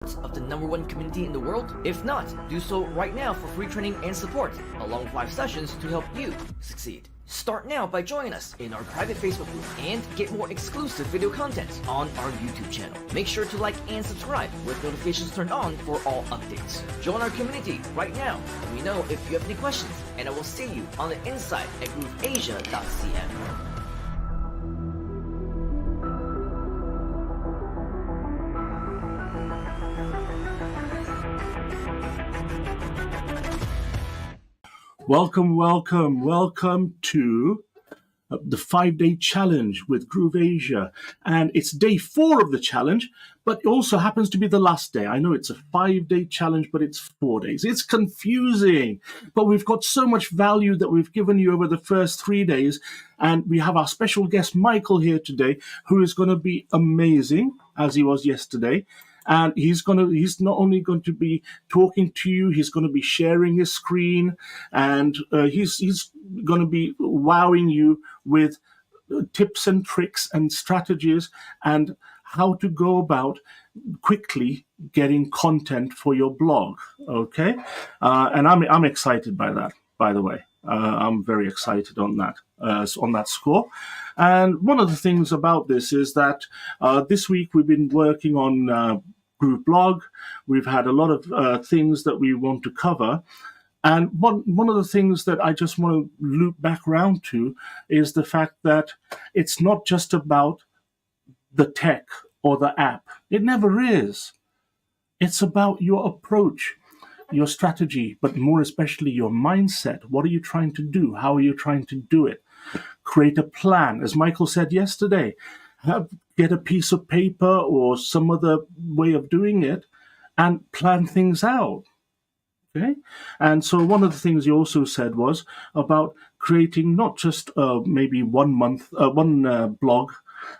of the #1 community in the world? If not, do so right now for free training and support, along with 5 sessions to help you succeed. Start now by joining us in our private Facebook group and get more exclusive video content on our YouTube channel. Make sure to like and subscribe with notifications turned on for all updates. Join our community right now. Let me know if you have any questions, and I will see you on the inside at grooveasia.cn. Welcome to the 5-day challenge with GrooveAsia. And it's day 4 of the challenge, but it also happens to be the last day. I know it's a 5-day challenge, but it's 4 days. It's confusing, but we've got so much value that we've given you over the first 3 days. And we have our special guest, Michael, here today, who is going to be amazing, as he was yesterday. And he's not only going to be talking to you, he's going to be sharing his screen, and he's going to be wowing you with tips and tricks and strategies and how to go about quickly getting content for your blog. Okay, and I'm excited by that. By the way, I'm very excited on that score. And one of the things about this is that this week we've been working on GrooveBlog. We've had a lot of things that we want to cover. And one of the things that I just want to loop back around to is the fact that it's not just about the tech or the app. It never is. It's about your approach, your strategy, but more especially your mindset. What are you trying to do? How are you trying to do it? Create a plan. As Michael said yesterday, get a piece of paper or some other way of doing it and plan things out. Okay? And so one of the things he also said was about creating not just maybe one blog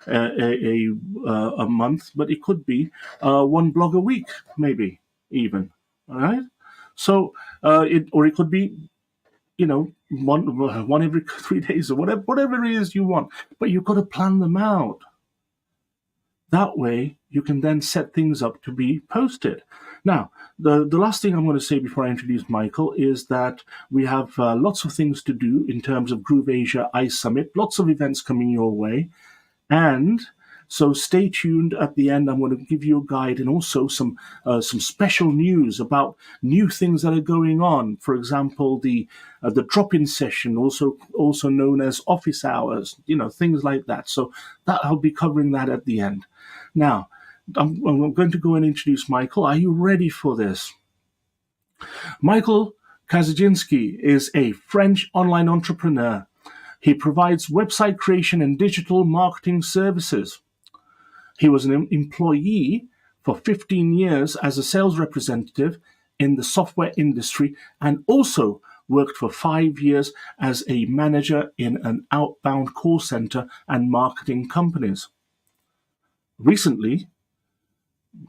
a month, but it could be one blog a week, maybe even. All right? So it could be, one every 3 days or whatever it is you want. But you've got to plan them out. That way, you can then set things up to be posted. Now, the last thing I'm going to say before I introduce Michael is that we have lots of things to do in terms of GrooveAsia Ice Summit, lots of events coming your way. And so stay tuned. At the end, I'm going to give you a guide and also some special news about new things that are going on. For example, the drop-in session, also known as office hours, things like that. So that I'll be covering that at the end. Now, I'm going to go and introduce Michael. Are you ready for this? Michael Kazajinsky is a French online entrepreneur. He provides website creation and digital marketing services. He was an employee for 15 years as a sales representative in the software industry and also worked for 5 years as a manager in an outbound call center and marketing companies. Recently,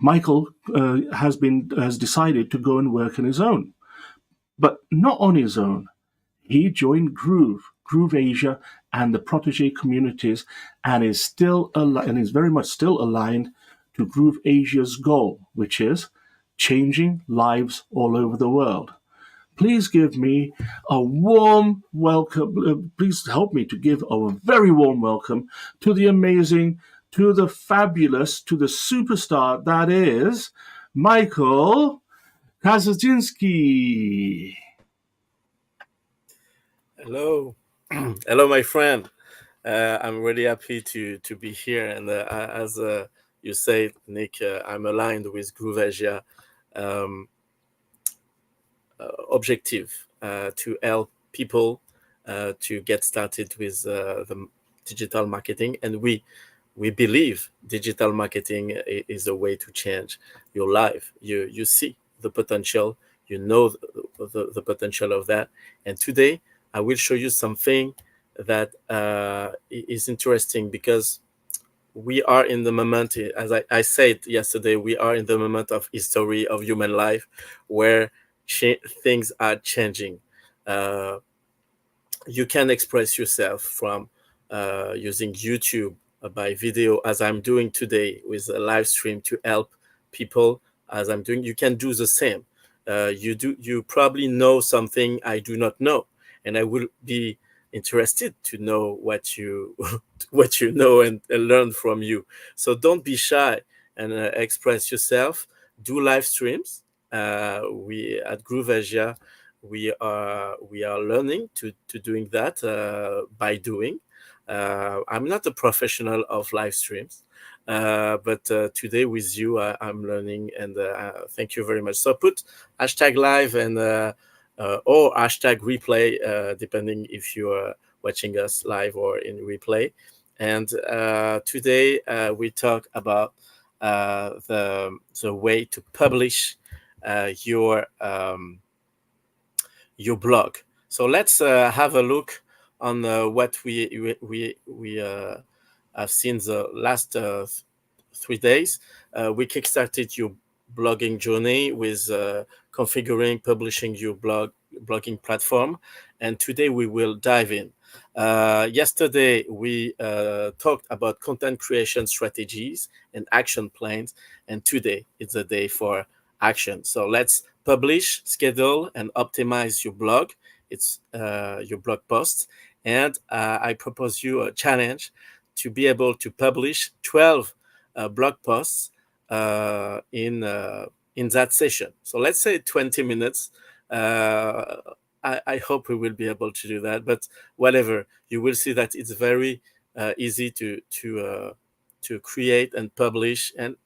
Michael has decided to go and work on his own, but not on his own. He joined GrooveAsia and the protege communities, and is very much still aligned to GrooveAsia's goal, which is changing lives all over the world. Please give me a warm welcome. Please help me to give a very warm welcome to the amazing, to the fabulous, to the superstar that is Michael Kazajinsky. Hello. Hello, my friend. I'm really happy to be here. And as you said, Nick, I'm aligned with GrooveAsia objective to help people to get started with the digital marketing. And we believe digital marketing is a way to change your life. You see the potential, you know the potential of that. And today I will show you something that is interesting, because we are in the moment, as I said yesterday, we are in the moment of history of human life where things are changing. You can express yourself from using YouTube by video, as I'm doing today with a live stream, to help people as I'm doing, you can do the same. You probably know something I do not know, and I will be interested to know what you what you know and learn from you. So don't be shy and express yourself. Do live streams. We at Groove Asia, we are learning to doing that by doing. I'm not a professional of live streams, but today with you, I'm learning, and thank you very much. So put hashtag live and or hashtag replay, depending if you are watching us live or in replay. And today we talk about the way to publish your blog. So let's have a look on what we have seen the last 3 days. We kickstarted your blogging journey with configuring, publishing your blogging platform, and today we will dive in. Yesterday we talked about content creation strategies and action plans, and today it's a day for action. So let's publish, schedule, and optimize your blog. It's your blog posts, and I propose you a challenge to be able to publish 12 blog posts in that session. So let's say 20 minutes. I hope we will be able to do that, but whatever, you will see that it's very easy to create and publish, and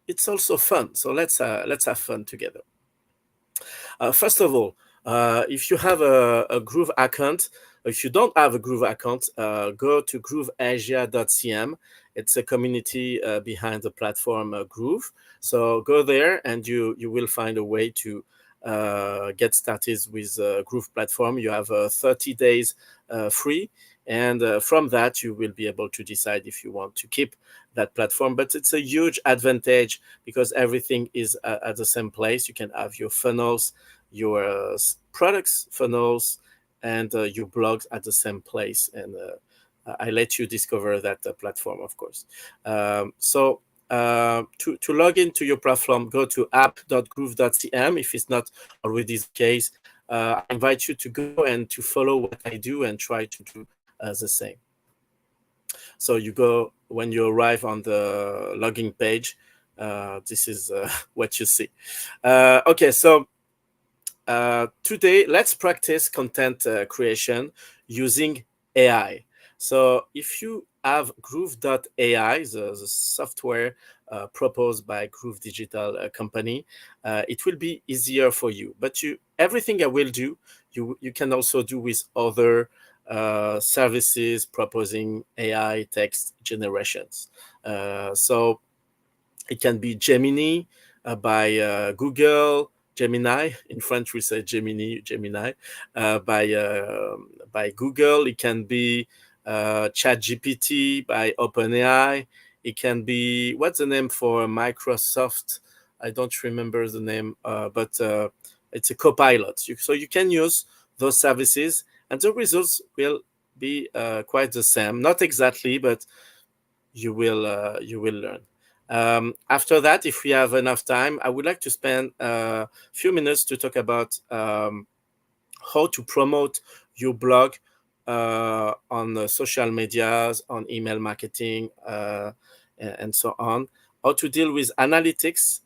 it's also fun. So let's have fun together. First of all, if you have a Groove account, if you don't have a Groove account, go to grooveasia.cm. It's a community behind the platform Groove. So go there, and you will find a way to get started with Groove platform. You have 30 days free, and from that you will be able to decide if you want to keep that platform. But it's a huge advantage because everything is at the same place. You can have your funnels, your products funnels, and your blogs at the same place, and I let you discover that platform, of course. So to log into your platform, go to app.groove.cm. If it's not already the case, I invite you to go and to follow what I do and try to do the same. So you go, when you arrive on the login page, this is what you see. Okay, so today let's practice content creation using AI. So if you have Groove.ai, the software proposed by Groove Digital company, it will be easier for you. But everything I will do, you can also do with other services proposing AI text generations. So it can be Gemini by Google, Gemini. In French, we say Gemini, by Google. It can be ChatGPT by OpenAI. It can be, what's the name for Microsoft? I don't remember the name, but it's a Copilot. So you can use those services, and the results will be quite the same. Not exactly, but you will learn. After that, if we have enough time, I would like to spend a few minutes to talk about how to promote your blog on social medias, on email marketing, and so on. How to deal with analytics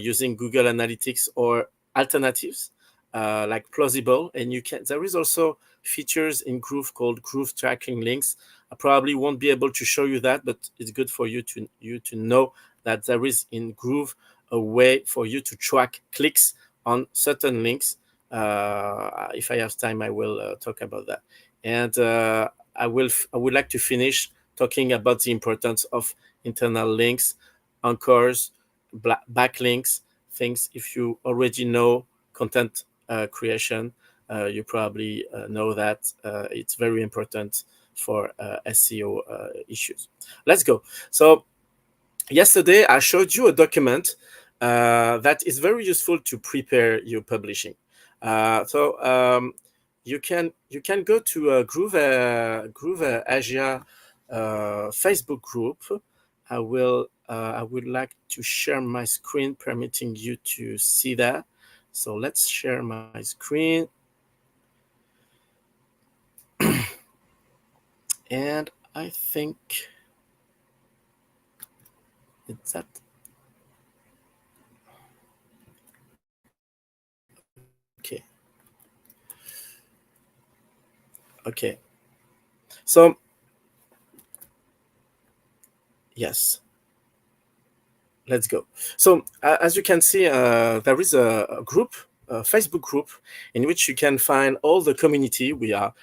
using Google Analytics or alternatives like Plausible. And there is also features in Groove called Groove Tracking Links. I probably won't be able to show you that, but it's good for you to know that there is in Groove a way for you to track clicks on certain links. If I have time, I will talk about that. And I would like to finish talking about the importance of internal links, anchors, backlinks, things. If you already know content creation, you probably know that it's very important for SEO issues. Let's go. So yesterday I showed you a document that is very useful to prepare your publishing. You can go to Groove Asia Facebook group. I will I would like to share my screen, permitting you to see that. So let's share my screen. And I think it's that. Okay. Okay. So, yes. Let's go. So as you can see, there is a group, a Facebook group, in which you can find all the community. We are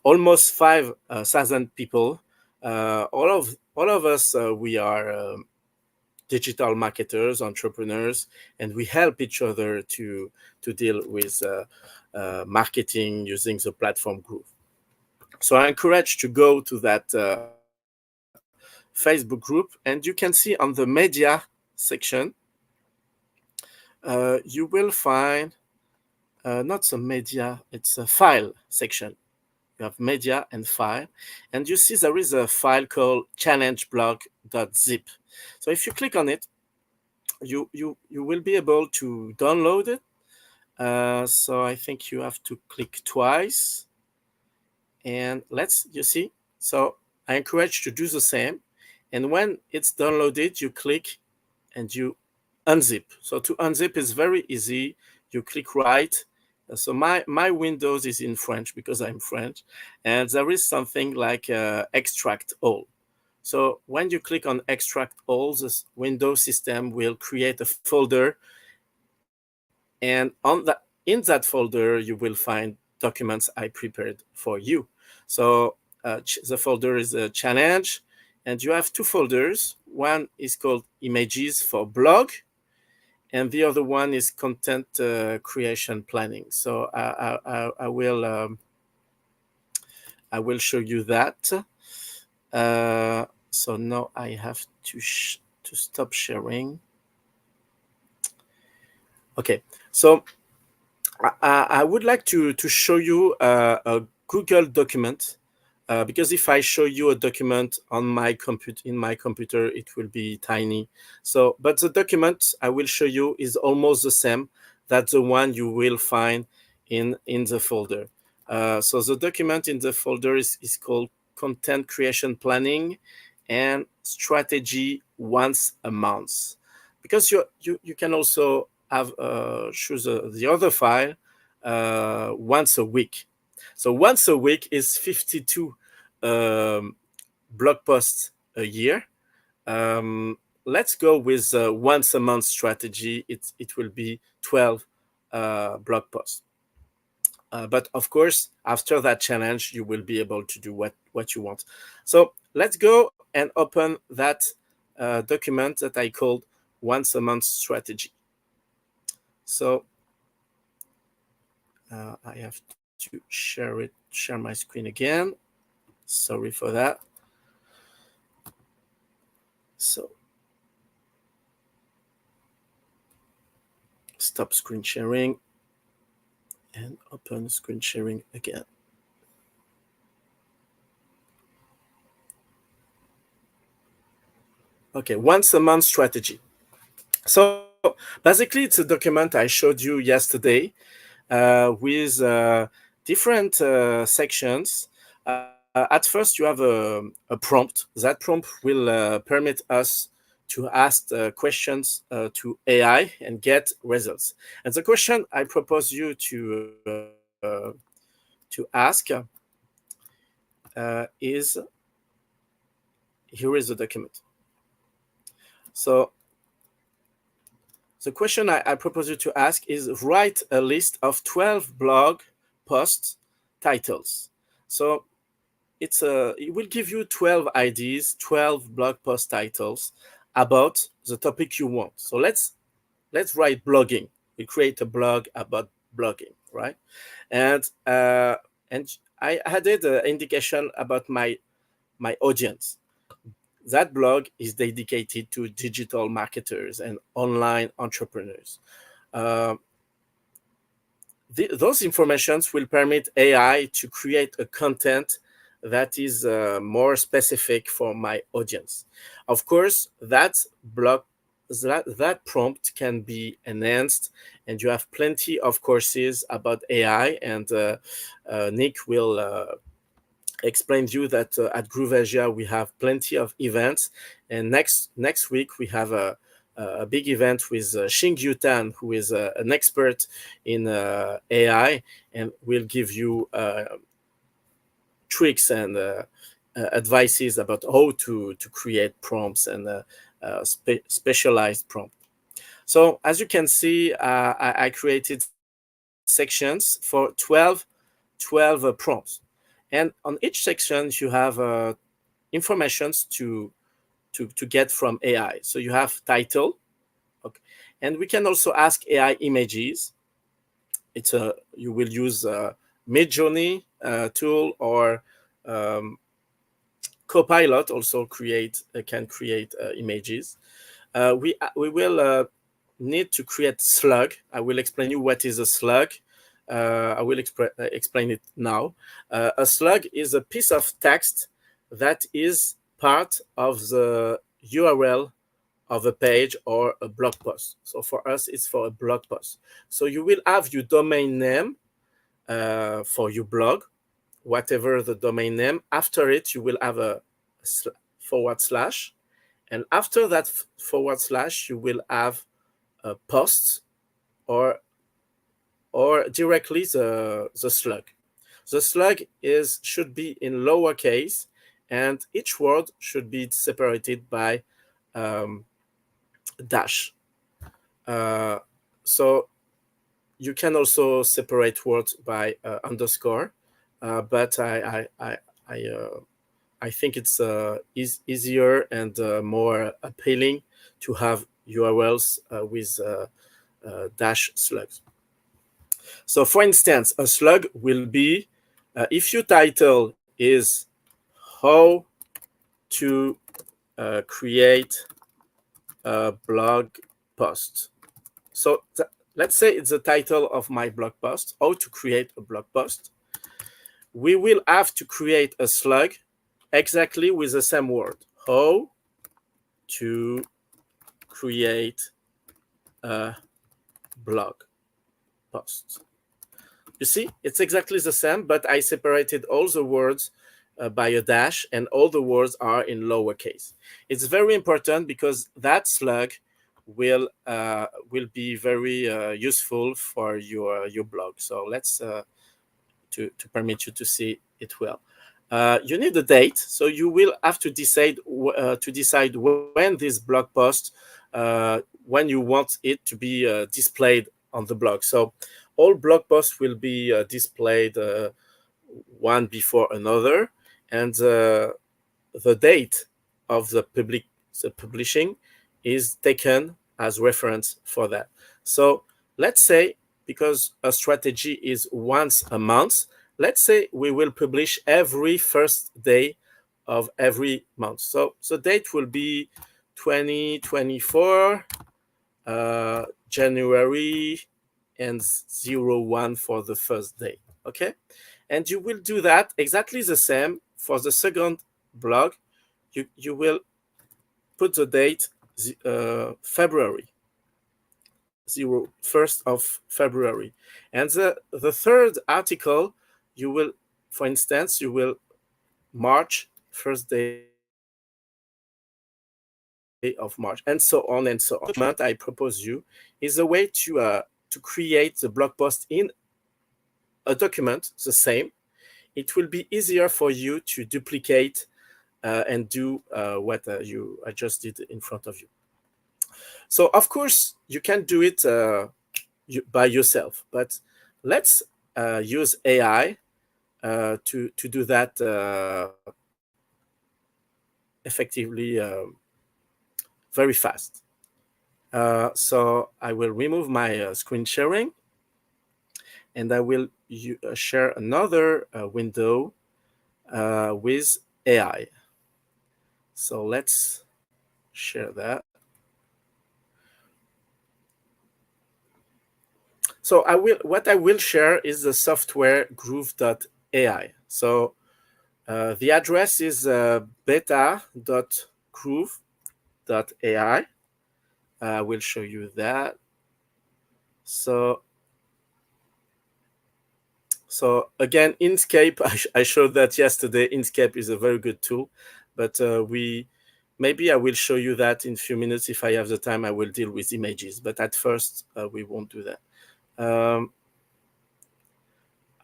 almost 5,000 people. All of us, we are digital marketers, entrepreneurs, and we help each other to deal with marketing using the platform Groove. So I encourage to go to that Facebook group, and you can see on the media section, you will find not the media, it's a file section. You have media and file, and you see there is a file called challengeblog.zip. So if you click on it, you will be able to download it. So I think you have to click twice, and you see. So I encourage you to do the same. And when it's downloaded, you click and you unzip. So to unzip is very easy. You click right. So my Windows is in French because I'm French, and there is something like extract all. So when you click on extract all, this Windows system will create a folder, and in that folder you will find documents I prepared for you. So the folder is a challenge, and you have two folders. One is called images for blog, and the other one is content creation planning. So I will show you that. So now I have to stop sharing. Okay, so I would like to show you a Google document. Because if I show you a document on my computer, it will be tiny. So, but the document I will show you is almost the same. That's the one you will find in the folder. So the document in the folder is called Content Creation Planning and Strategy Once a Month. Because you can also have choose the other file once a week. So once a week is 52 blog posts a year. Let's go with once a month strategy. It will be 12 blog posts. But of course, after that challenge, you will be able to do what you want. So let's go and open that document that I called once a month strategy. So I have to share my screen again. Sorry for that. So stop screen sharing and open screen sharing again. Okay, once a month strategy. So basically, it's a document I showed you yesterday with different sections. At first, you have a prompt. That prompt will permit us to ask questions to AI and get results. And the question I propose you to ask is, here is the document. So the question I propose you to ask is, write a list of 12 blog post titles. So it will give you 12 ideas, 12 blog post titles about the topic you want. So let's write blogging. We create a blog about blogging, right? And I added an indication about my audience. That blog is dedicated to digital marketers and online entrepreneurs. Those informations will permit AI to create a content that is more specific for my audience. Of course, that prompt can be enhanced, and you have plenty of courses about AI, and Nick will explain to you that at Groove Asia we have plenty of events, and next week we have a big event with Xing Yutan, who is an expert in AI, and will give you tricks and advices about how to create prompts and specialized prompt. So as you can see, I created sections for 12 prompts, and on each section you have informations to get from AI. So you have title, okay, and we can also ask AI images. It's a you will use Midjourney tool, or Copilot also can create images. We will need to create slug. I will explain you what is a slug. I will explain it now. A slug is a piece of text that is part of the URL of a page or a blog post. So for us, it's for a blog post. So you will have your domain name for your blog, whatever the domain name. After it, you will have a forward slash. And after that forward slash, you will have a post or directly the slug. The slug should be in lowercase, and each word should be separated by dash. So you can also separate words by underscore, but I think it's easier and more appealing to have URLs with dash slugs. So for instance, a slug will be, if your title is how to create a blog post. So let's say it's the title of my blog post, how to create a blog post. We will have to create a slug exactly with the same word, how to create a blog post. You see, it's exactly the same, but I separated all the words by a dash, and all the words are in lowercase. It's very important because that slug will be very useful for your blog. So let's to permit you to see it well. You need a date, so you will have to decide when this blog post, when you want it to be displayed on the blog. So all blog posts will be displayed one before another, and the date of the publishing is taken as reference for that. So let's say, because a strategy is once a month, let's say we will publish every first day of every month. So the date will be 2024 January, and 01 for the first day. Okay, and you will do that exactly the same for the second blog. You will put the date February, 1st of February, and the third article, you will, for instance, you will March, first day of March, and so on and so on. What I propose you is a way to create the blog post in a document the same. It will be easier for you to duplicate and do what I just did in front of you. So of course you can do it by yourself, but let's use AI to do that effectively, very fast. So I will remove my screen sharing, and I will share another window with AI. So let's share that. So what I will share is the software Groove.ai. So The address is beta.groove.ai. I will show you that. So again, Inkscape, I showed that yesterday. Inkscape is a very good tool, but maybe I will show you that in a few minutes. If I have the time, I will deal with images, but at first we won't do that.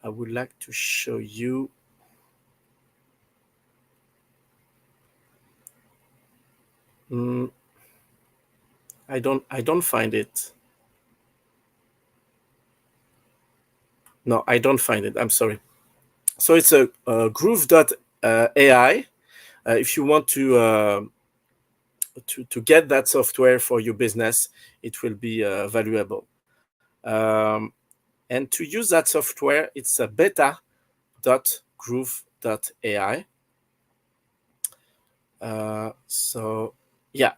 I would like to show you. I don't find it. No, I don't find it. I'm sorry. So it's a groove.ai. If you want to get that software for your business, it will be valuable. And to use that software, it's a beta.groove.ai. So yeah,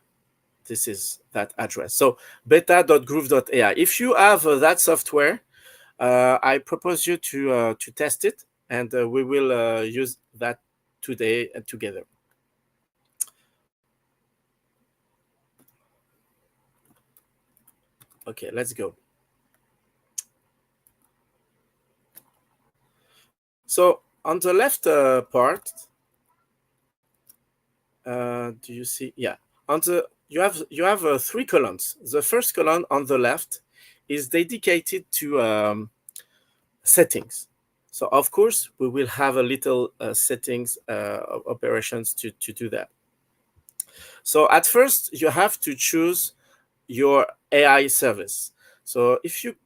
this is that address. So beta.groove.ai. If you have that software, I propose you to test it, and we will use that today together. Okay, let's go. So on the left part, do you see? Yeah, on the you have 3 columns. The first column on the left is dedicated to settings. So of course we will have a little settings operations to do that. So at first you have to choose your AI service. So if you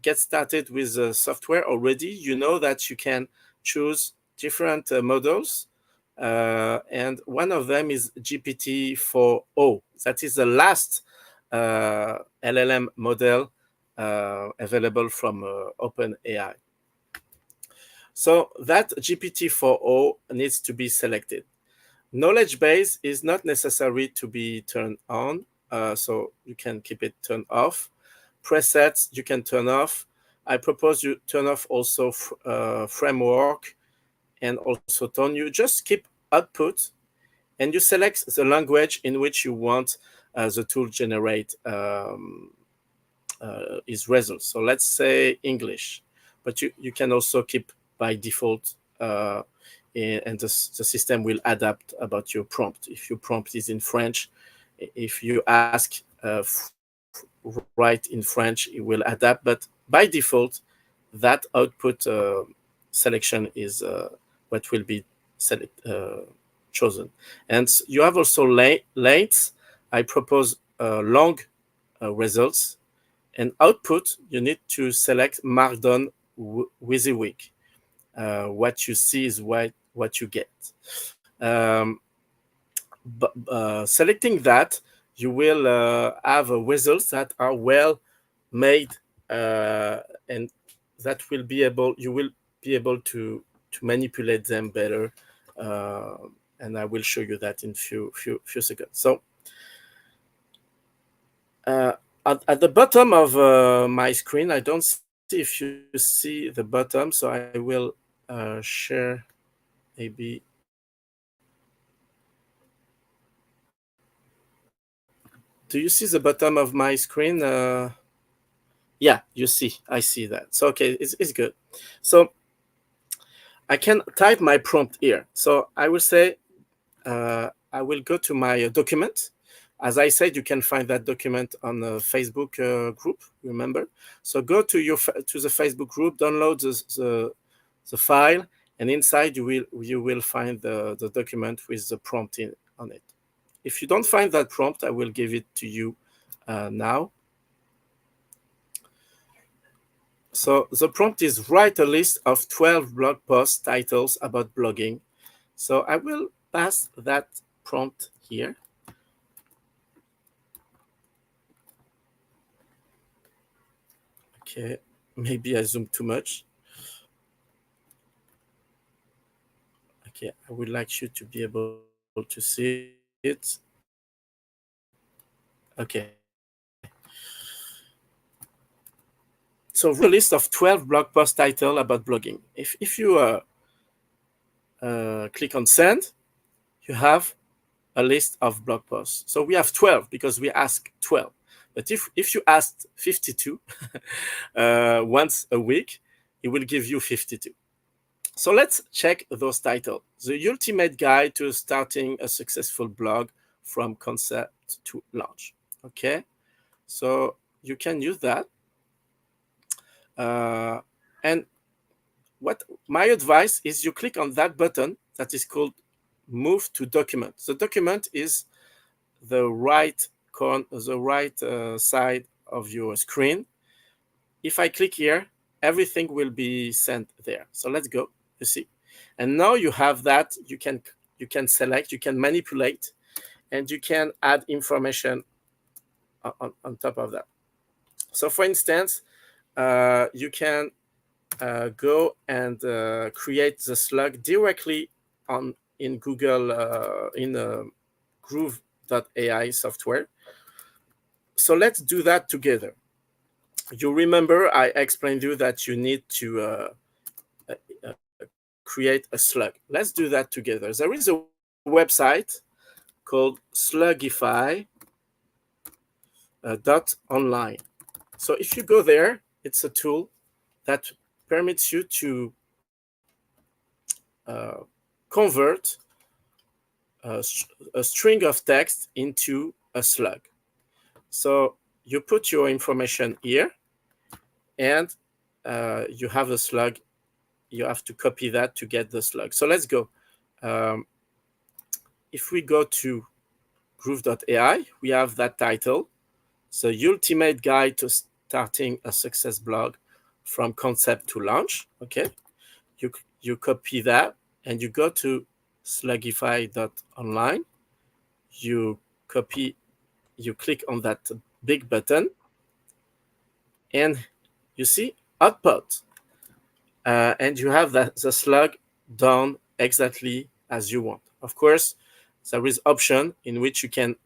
get started with the software already, you know that you can choose different models, and one of them is GPT-4o. That is the last LLM model available from OpenAI. So that GPT-4o needs to be selected. Knowledge base is not necessary to be turned on, so you can keep it turned off. Presets you can turn off. I propose you turn off also framework and also tone. You just keep output, and you select the language in which you want the tool generate its results. So let's say English, but you can also keep by default, and the system will adapt about your prompt. If your prompt is in French, if you ask write in French, it will adapt, but by default, that output selection is what will be chosen. And you have also length. I propose long results, and output, you need to select Markdown WYSIWYG. What you see is what you get. Selecting that, you will have results that are well made, and that will be able to manipulate them better, and I will show you that in few seconds. So at the bottom of my screen, I don't see if you see the bottom, so I will share maybe. Do you see the bottom of my screen? Yeah, you see, I see that. So okay, it's good. So I can type my prompt here. So I will say, I will go to my document. As I said, you can find that document on the Facebook group, remember? So go to the Facebook group, download the file, and inside you will find the document with the prompt on it. If you don't find that prompt, I will give it to you now. So the prompt is write a list of 12 blog post titles about blogging. So I will pass that prompt here. Okay, maybe I zoomed too much. Okay, I would like you to be able to see it. Okay. So a list of 12 blog post titles about blogging. If you click on send, you have a list of blog posts. So we have 12 because we ask 12. But if you asked 52 once a week, it will give you 52. So let's check those titles. The ultimate guide to starting a successful blog from concept to launch. Okay, so you can use that. And what my advice is, you click on that button that is called move to document. The document is the right side of your screen. If I click here, everything will be sent there. So let's go. You see, and now you have that. You can select, you can manipulate, and you can add information on top of that. So for instance, you can go and create the slug directly in Google in Groove.ai software. So let's do that together. You remember I explained you that you need to create a slug. Let's do that together. There is a website called slugify.online. So if you go there, it's a tool that permits you to convert a string of text into a slug. So you put your information here, and you have a slug. You have to copy that to get the slug. So let's go. If we go to Groove.ai, we have that title, the ultimate guide to starting a success blog from concept to launch. Okay, you copy that and you go to slugify.online. You click on that big button, and you see output. And you have the slug done exactly as you want. Of course, there is option in which you can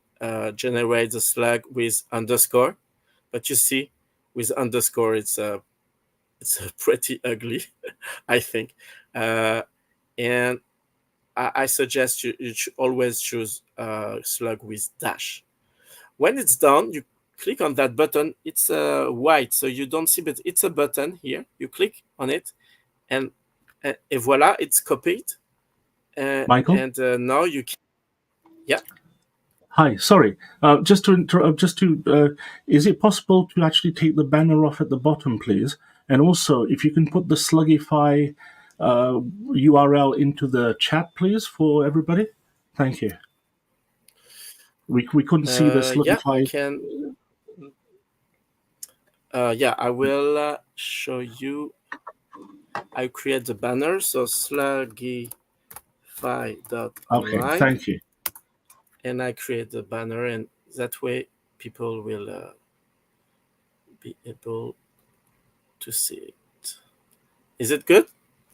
generate the slug with underscore, but you see, with underscore, it's pretty ugly, I think. And I suggest you should always choose slug with dash. When it's done, you click on that button. It's white, so you don't see, but it's a button here. You click on it, and voila, it's copied. Michael? And now you can, yeah. Hi, sorry. Just to interrupt, is it possible to actually take the banner off at the bottom, please? And also, if you can put the Slugify URL into the chat, please, for everybody. Thank you. We couldn't see the Slugify. Yeah, I can. Yeah, I will show you. I create the banner, so slugify.online. Okay, thank you. And I create the banner, and that way people will be able to see it. Is it good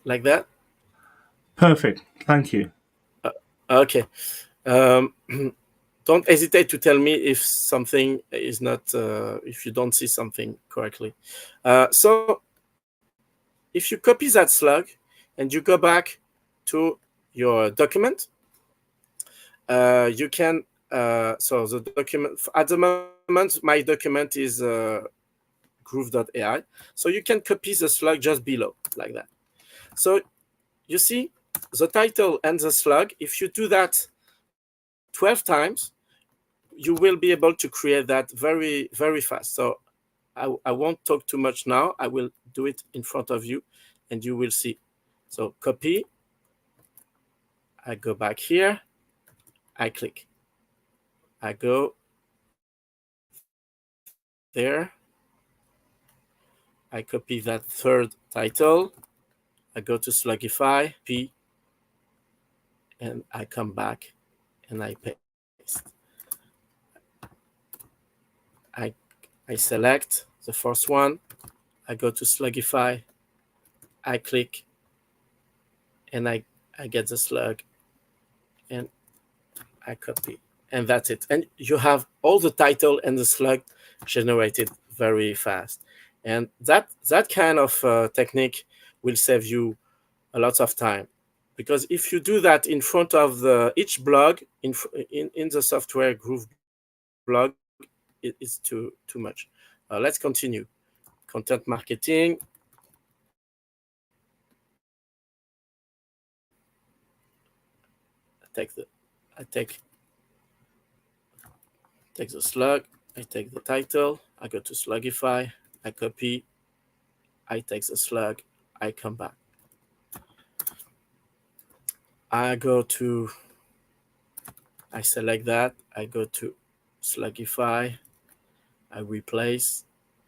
like that? Perfect. Thank you. Okay. Don't hesitate to tell me if something is not, if you don't see something correctly. So if you copy that slug and you go back to your document, you can, so the document, at the moment, my document is Groove.ai. So you can copy the slug just below, like that. So you see the title and the slug. If you do that 12 times, you will be able to create that very, very fast. So I won't talk too much now. I will do it in front of you, and you will see. So copy. I go back here. I click. I go there. I copy that third title. I go to Slugify, P, and I come back and I paste. I select the first one. I go to Slugify. I click, and I get the slug, and I copy, and that's it. And you have all the title and the slug generated very fast. And that kind of technique will save you a lot of time. because if you do that in front of each blog in the software GrooveBlog, it is too much. Let's continue. Content marketing. I take the slug, I take the title, I go to Slugify, I copy, I take the slug, I come back. I select that, I go to Slugify, I replace,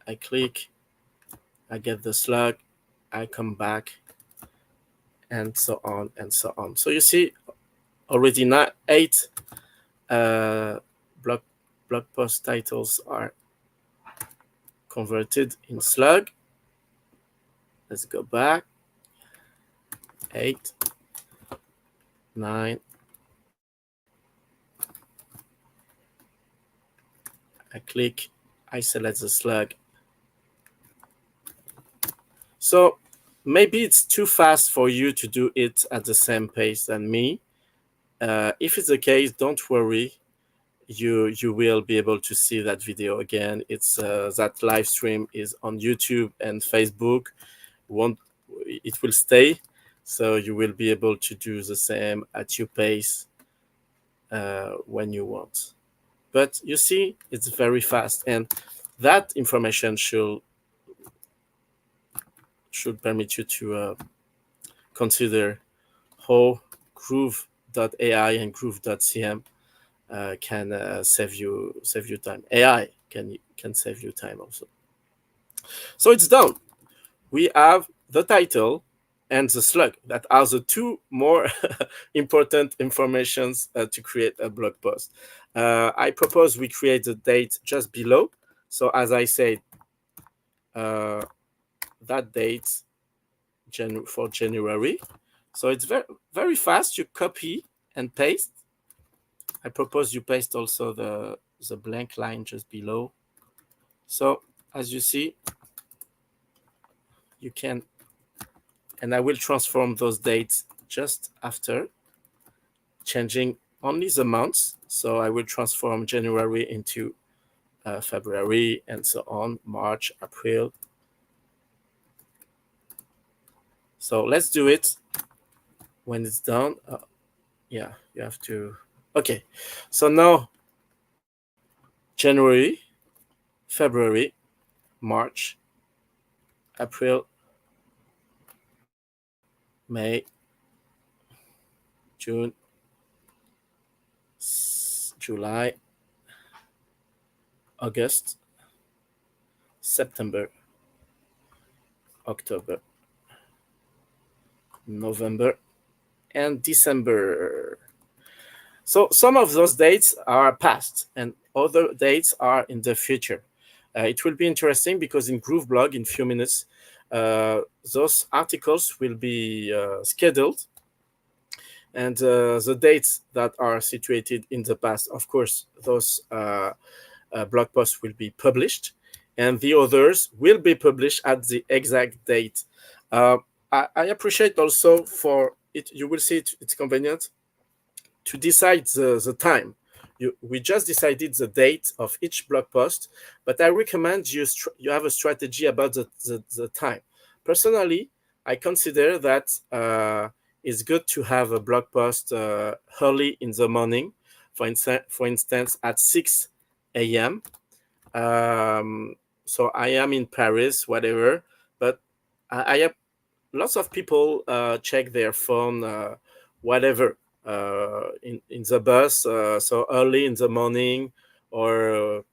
I click, I get the slug, I come back, and so on and so on. So you see already now 8 blog post titles are converted in slug. Let's go back. 8, 9. I click, I select the slug. So maybe it's too fast for you to do it at the same pace than me. If it's the case, don't worry. You will be able to see that video again. It's that live stream is on YouTube and Facebook. It will stay, so you will be able to do the same at your pace when you want. But you see, it's very fast, and that information should permit you to consider how Groove.ai and Groove.cm can save you time. AI can save you time also. So it's done. We have the title and the slug. That are the 2 more important informations to create a blog post. I propose we create the date just below. So as I said, that date for January. So it's very, very fast. You copy and paste. I propose you paste also the blank line just below. So as you see, you can, and I will transform those dates just after, changing only the months. So I will transform January into February and so on, March, April. So let's do it. When it's done, yeah, you have to. Okay, so now January, February, March, April, May, June, July, August, September, October, November, and December. So some of those dates are past and other dates are in the future. It will be interesting because in GrooveBlog, in a few minutes, those articles will be scheduled, and the dates that are situated in the past, of course, those blog posts will be published, and the others will be published at the exact date. I appreciate also for it, you will see it's convenient to decide the time. We just decided the date of each blog post, but I recommend you have a strategy about the time. Personally, I consider that it's good to have a blog post early in the morning, for instance, at 6 a.m. So I am in Paris, whatever, but I have lots of people check their phone, whatever, in the bus, so early in the morning or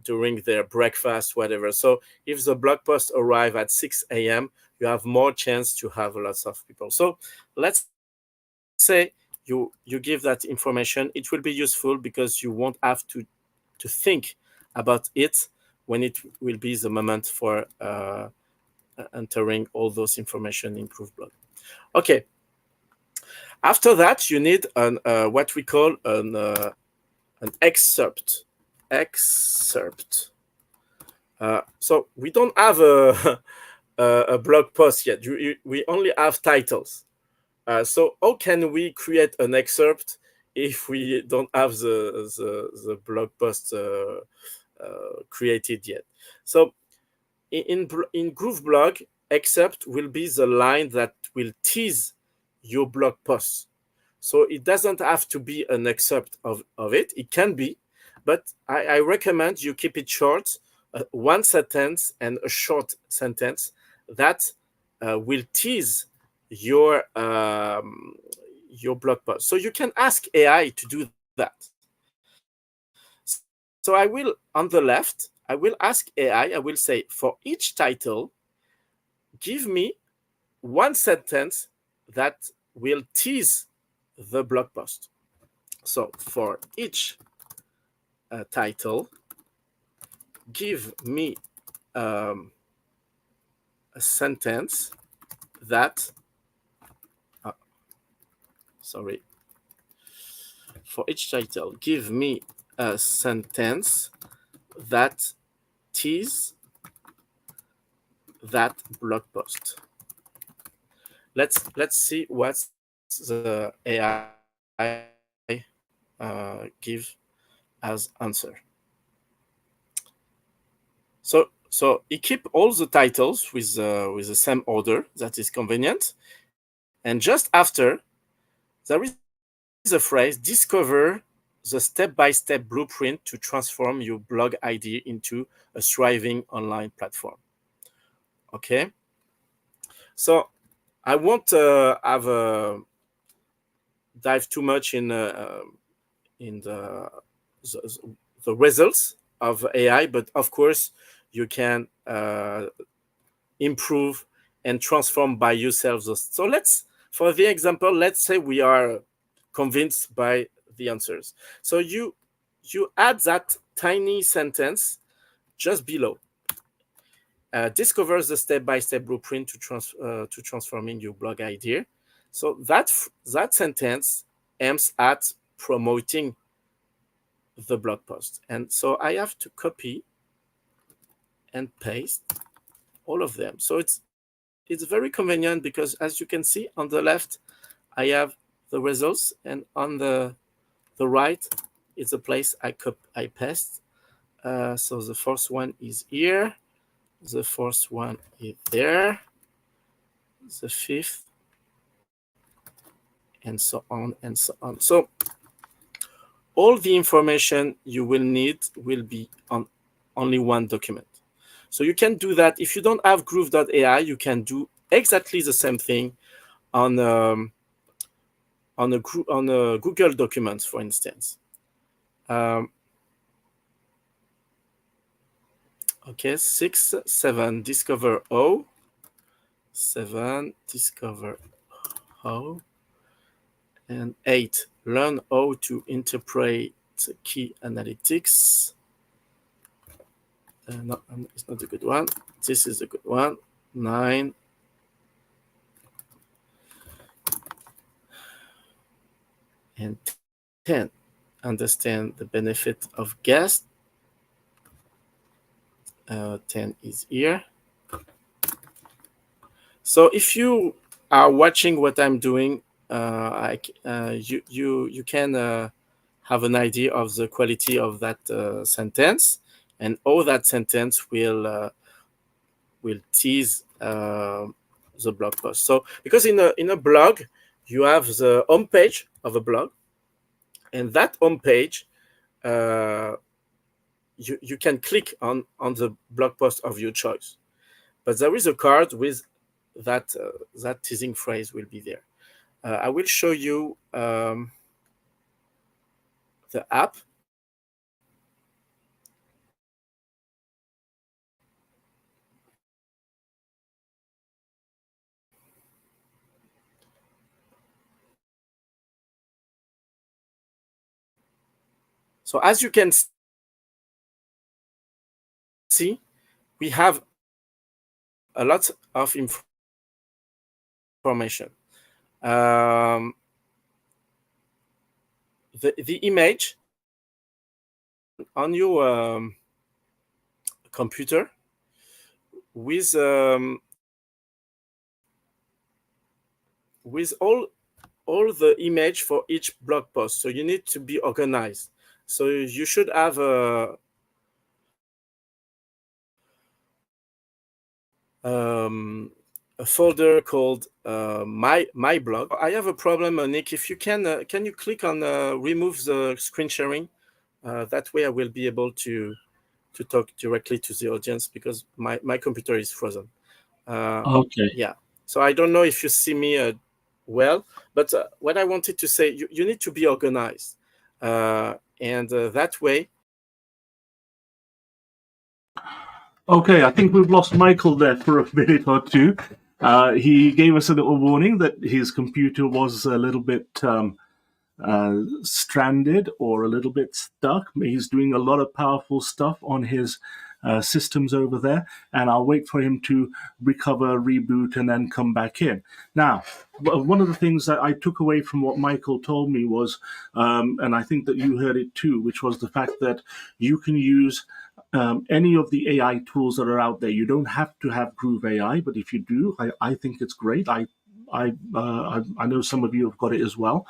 during their breakfast, whatever. So if the blog post arrive at 6 a.m., you have more chance to have lots of people. So let's say you give that information. It will be useful because you won't have to think about it when it will be the moment for entering all those information in GrooveBlog. Okay. After that, you need what we call an excerpt. So we don't have a blog post yet. We only have titles. So how can we create an excerpt if we don't have the blog post created yet? So in GrooveBlog, excerpt will be the line that will tease your blog post. So it doesn't have to be an excerpt of it. It can be, but I recommend you keep it short, one sentence and a short sentence that will tease your blog post. So you can ask AI to do that. So I will, on the left, I will ask AI, I will say, for each title, give me one sentence that will tease the blog post. So for each title, give me a sentence that, sorry, for each title, give me a sentence that tease that blog post. Let's see what the AI give as answer. So it keep all the titles with the same order that is convenient, and just after there is a phrase: discover the step-by-step blueprint to transform your blog idea into a thriving online platform. Okay, so I won't dive too much in the results of AI, but of course you can improve and transform by yourself. So for the example, let's say we are convinced by the answers. So you add that tiny sentence just below. Discover the step-by-step blueprint to transforming your blog idea. So that sentence aims at promoting the blog post. And so I have to copy and paste all of them. So it's very convenient because, as you can see on the left, I have the results, and on the right is the place I paste. So the first one is here, the first one is there, the fifth, and so on and so on. So all the information you will need will be on only one document. So you can do that. If you don't have Groove.ai, you can do exactly the same thing on a Google Documents, for instance. Okay, 6, 7, discover O. 7, discover O. And 8, learn how to interpret key analytics. No, it's not a good one. This is a good one. 9. And 10, understand the benefit of guest. 10 is here. So if you are watching what I'm doing, you can have an idea of the quality of that sentence, and how that sentence will tease the blog post. So because in a blog, you have the home page of a blog, and that home page, you can click on the blog post of your choice, but there is a card with that teasing phrase will be there. I will show you the app. So as you can see, we have a lot of information. The image on your computer with all all the image for each blog post. So you need to be organized. So you should have a folder called my blog. I have a problem, Nick. If you can you click on remove the screen sharing? That way I will be able to talk directly to the audience, because my computer is frozen. Okay. Yeah. So I don't know if you see me well, but what I wanted to say, you need to be organized, and that way. Okay, I think we've lost Michael there for a minute or two. He gave us a little warning that his computer was a little bit stranded or a little bit stuck. He's doing a lot of powerful stuff on his systems over there, and I'll wait for him to recover, reboot, and then come back in. Now, one of the things that I took away from what Michael told me was, and I think that you heard it too, which was the fact that you can use any of the AI tools that are out there. You don't have to have Groove AI, but if you do, I think it's great. I know some of you have got it as well,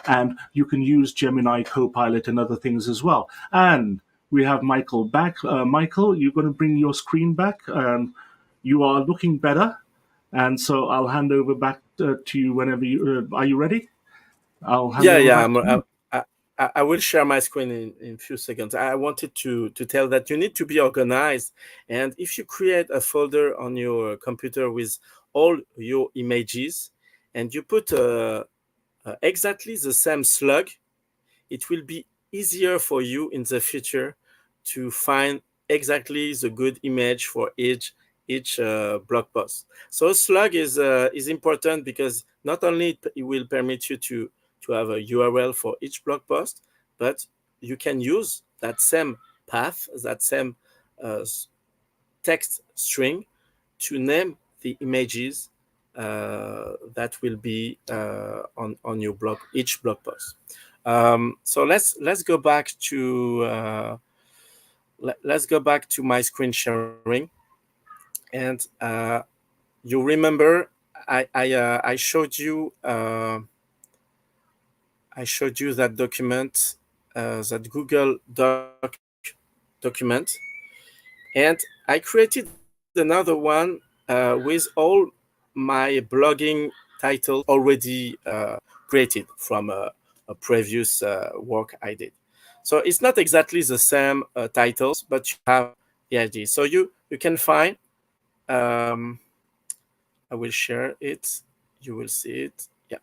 and you can use Gemini Copilot and other things as well. And we have Michael back. Michael, you're going to bring your screen back. You are looking better, and so I'll hand over back to you whenever you are. You ready? I'll hand over back to you. I will share my screen in a few seconds. I wanted to tell that you need to be organized, and if you create a folder on your computer with all your images, and you put exactly the same slug, it will be easier for you in the future to find exactly the good image for each blog post. So slug is important, because not only it will permit you to have a URL for each blog post, but you can use that same path, that same text string, to name the images that will be on your blog, each blog post. So let's go back to let's go back to my screen sharing, and you remember I showed you that document, that Google document, and I created another one with all my blogging titles already created from a previous work I did. So it's not exactly the same titles, but you have the idea. So you can find. I will share it. You will see it. Yeah.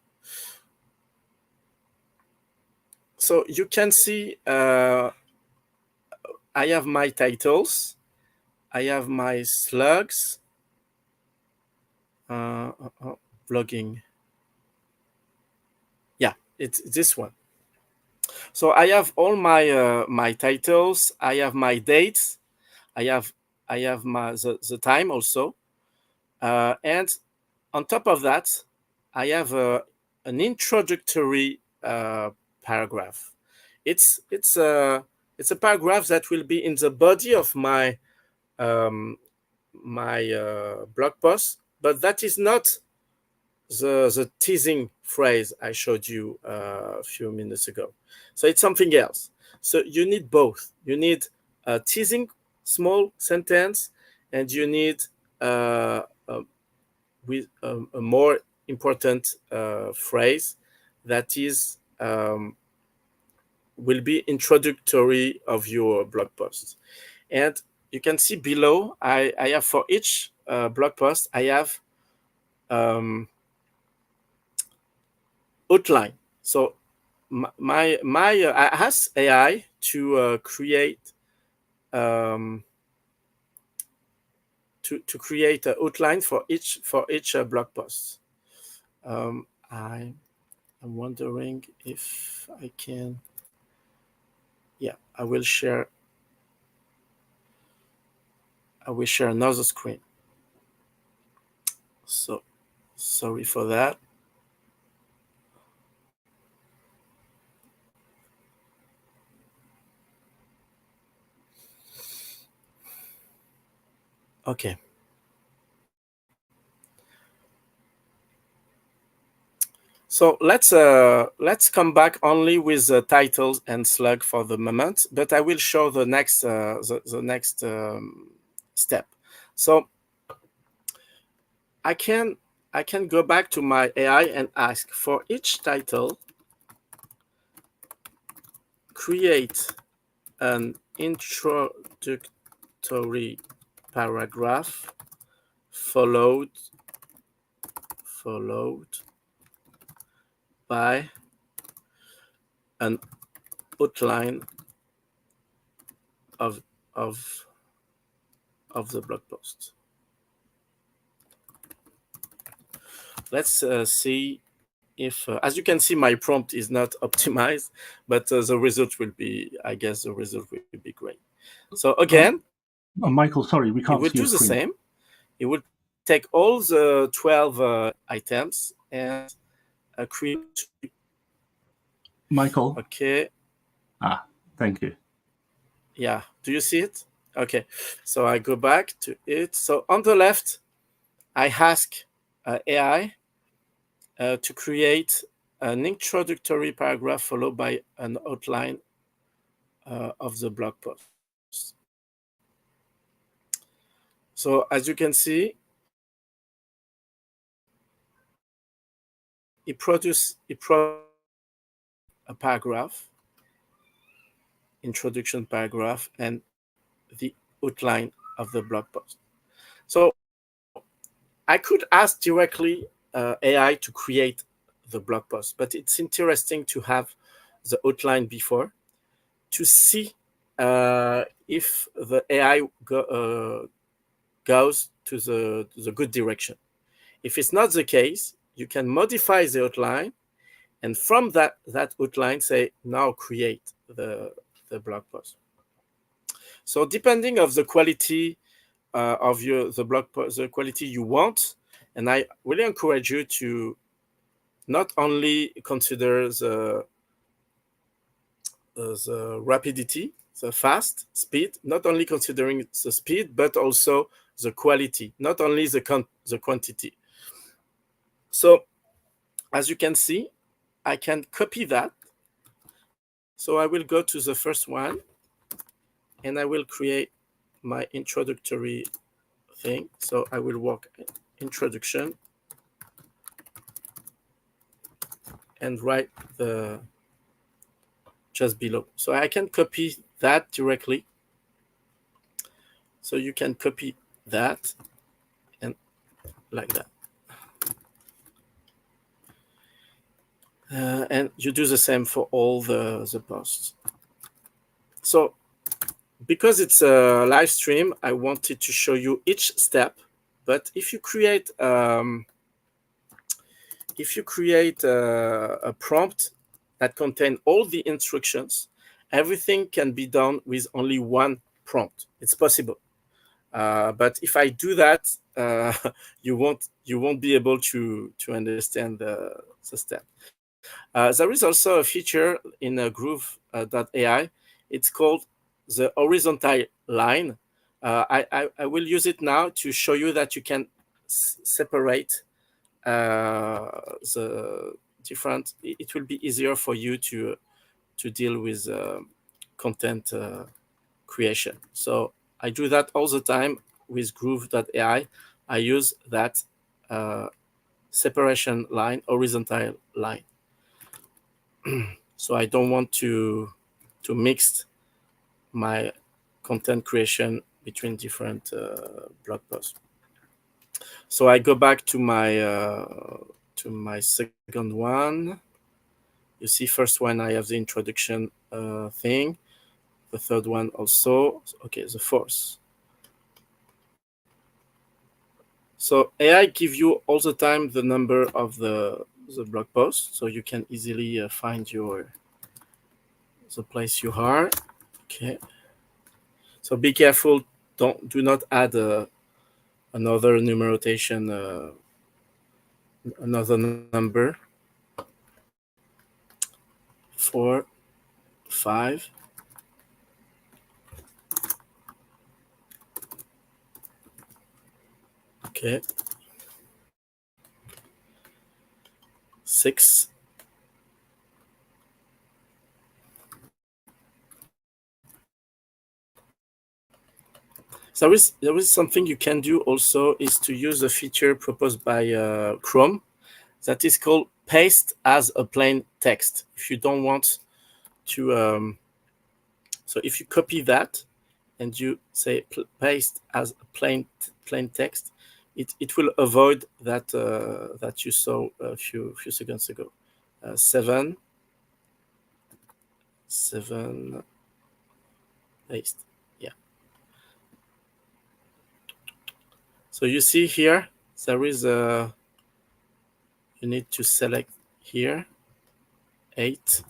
So you can see I have my titles. I have my slugs. Vlogging. Yeah, it's this one. So I have all my my titles. I have my dates. I have my the time also, and on top of that, I have an introductory paragraph. It's a paragraph that will be in the body of my blog post, but that is not the teasing phrase I showed you a few minutes ago. So it's something else. So you need both. You need a teasing small sentence, and you need with a more important phrase that is will be introductory of your blog post. And you can see below, I have for each blog post, I have outline. So my I asked AI to create to create an outline for each blog post. I'm wondering if I can. Yeah, I will share another screen. So sorry for that. Okay. So let's come back only with the titles and slug for the moment, but I will show the next step. So I can go back to my AI and ask for each title, create an introductory paragraph followed by an outline of the blog post. Let's see if, as you can see, my prompt is not optimized, but the result will be, I guess the result will be great. So again, Michael, sorry, we can't it will see do your the screen. same. It will take all the 12 items and create. Michael? Okay. Thank you. Yeah, do you see it? Okay, so I go back to it. So on the left, I ask AI to create an introductory paragraph followed by an outline of the blog post. So as you can see, it produces a paragraph, introduction paragraph, and the outline of the blog post. So I could ask directly AI to create the blog post, but it's interesting to have the outline before to see if the AI goes to the good direction. If it's not the case, you can modify the outline, and from that outline say, now create the blog post. So depending of the quality of the blog post, the quality you want, and I really encourage you to not only consider the rapidity, the fast speed, not only considering the speed, but also the quality, not only the quantity. So as you can see, I can copy that. So I will go to the first one and I will create my introductory thing. So I will work introduction and write the just below. So I can copy that directly. So you can copy that and like that. And you do the same for all the posts. So because it's a live stream, I wanted to show you each step. But if you create a prompt that contains all the instructions, everything can be done with only one prompt. It's possible. But if I do that, you won't be able to understand the step. There is also a feature in Groove.ai. It's called the horizontal line. I will use it now to show you that you can separate the different. It will be easier for you to deal with content creation. So I do that all the time with Groove.ai. I use that separation line, horizontal line. So I don't want to mix my content creation between different blog posts. So I go back to my second one. You see, first one I have the introduction thing. The third one also. Okay, the fourth. So AI give you all the time the number of the blog post, so you can easily find the place you are. Okay. So be careful. Do not add another numeration, another number. 4, 5. Okay. 6. There is something you can do also, is to use a feature proposed by Chrome that is called paste as a plain text. If you don't want to, so if you copy that and you say paste as a plain text, it will avoid that that you saw a few seconds ago. 7 paste. Yeah. So you see here, there is a, you need to select here 8.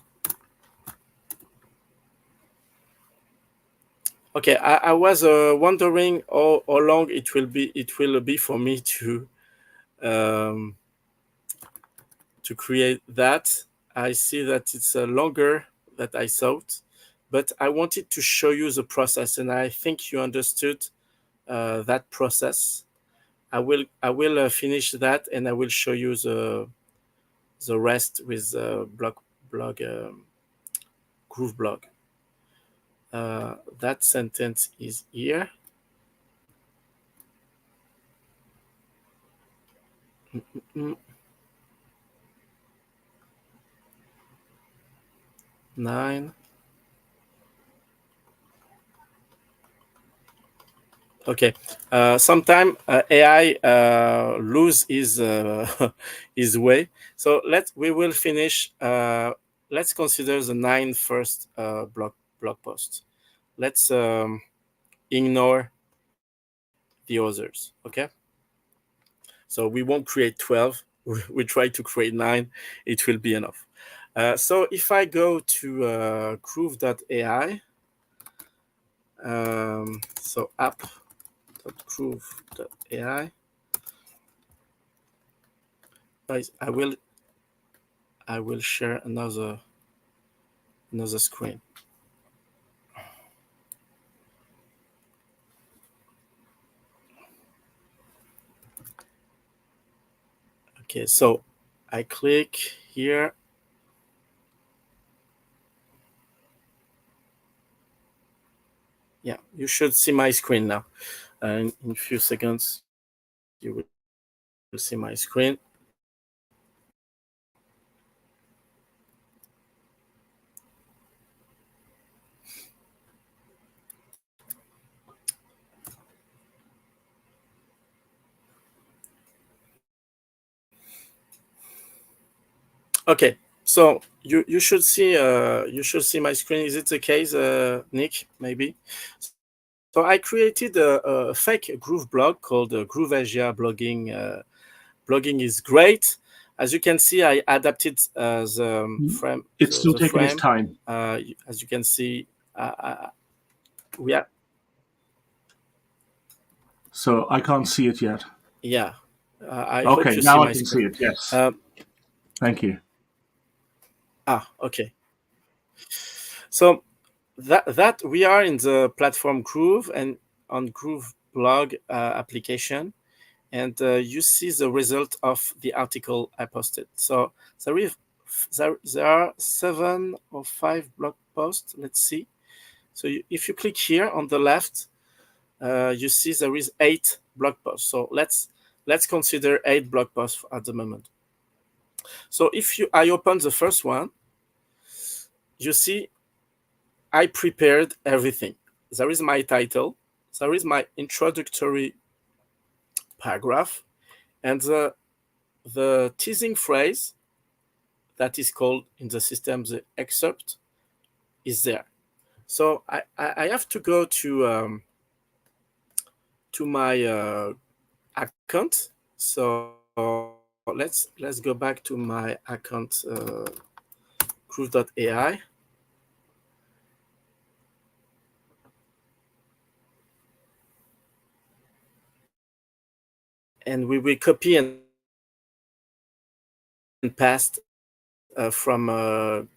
Okay, I was wondering how long it will be for me to create that. I see that it's longer than I thought, but I wanted to show you the process, and I think you understood that process. I will finish that, and I will show you the rest with GrooveBlog. That sentence is here. Mm-mm. 9. Okay. Sometime AI lose his his way. So we will finish. Let's consider the 9 first blog posts. Let's ignore the others. Okay. So we won't create 12. We try to create 9. It will be enough. So if I go to groove.ai, so app.groove.ai, guys, I will share another screen. Okay, so I click here. Yeah, you should see my screen now. And in a few seconds, you will see my screen. Okay, so you should see my screen. Is it the case, Nick? Maybe. So I created a fake Groove blog called Groove Asia Blogging. Blogging is great. As you can see, I adapted the frame. It's still taking its frame. time. As you can see, we are. So I can't see it yet. Yeah. I hope Okay, you now see I my can screen. see it. Yes. Thank you. Okay. So that we are in the platform Groove and on GrooveBlog application, and you see the result of the article I posted. So there are 7 or 5 blog posts. Let's see. So if you click here on the left, you see there is 8 blog posts. So let's consider 8 blog posts at the moment. So if I open the first one, you see I prepared everything. There is my title, there is my introductory paragraph, and the teasing phrase that is called in the system the excerpt is there. So I have to go to my account. So let's go back to my account, groove.ai. And we will copy and paste from.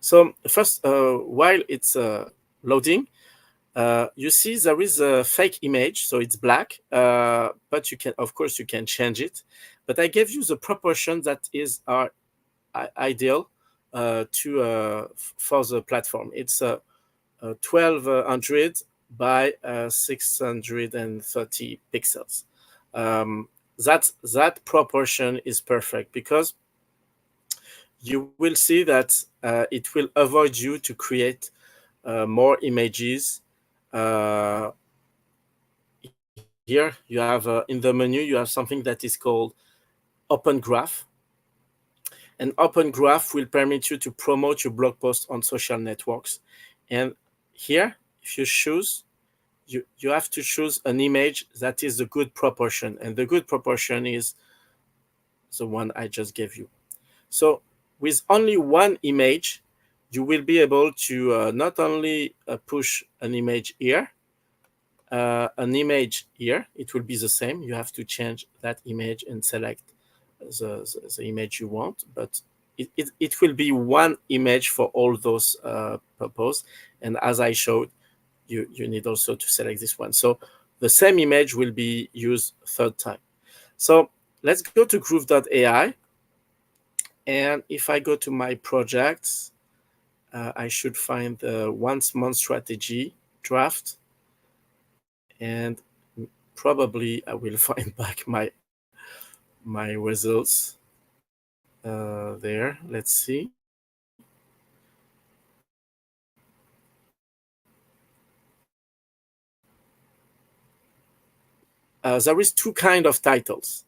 So first, while it's loading, You see there is a fake image, so it's black, but you can, of course, you can change it. But I gave you the proportion that is our ideal for the platform. It's 1200 by 630 pixels. That proportion is perfect because you will see that it will avoid you to create more images. Here you have in the menu you have something that is called Open Graph. And Open Graph will permit you to promote your blog post on social networks. And here, if you choose, you have to choose an image that is a good proportion. And the good proportion is the one I just gave you. So with only one image, you will be able to not only push an image here, an image here, it will be the same. You have to change that image and select the image you want, but it will be one image for all those purposes. And as I showed, you need also to select this one. So the same image will be used third time. So let's go to groove.ai. And if I go to my projects, I should find the once-month strategy draft. And probably I will find back my results there. Let's see. There is two kind of titles.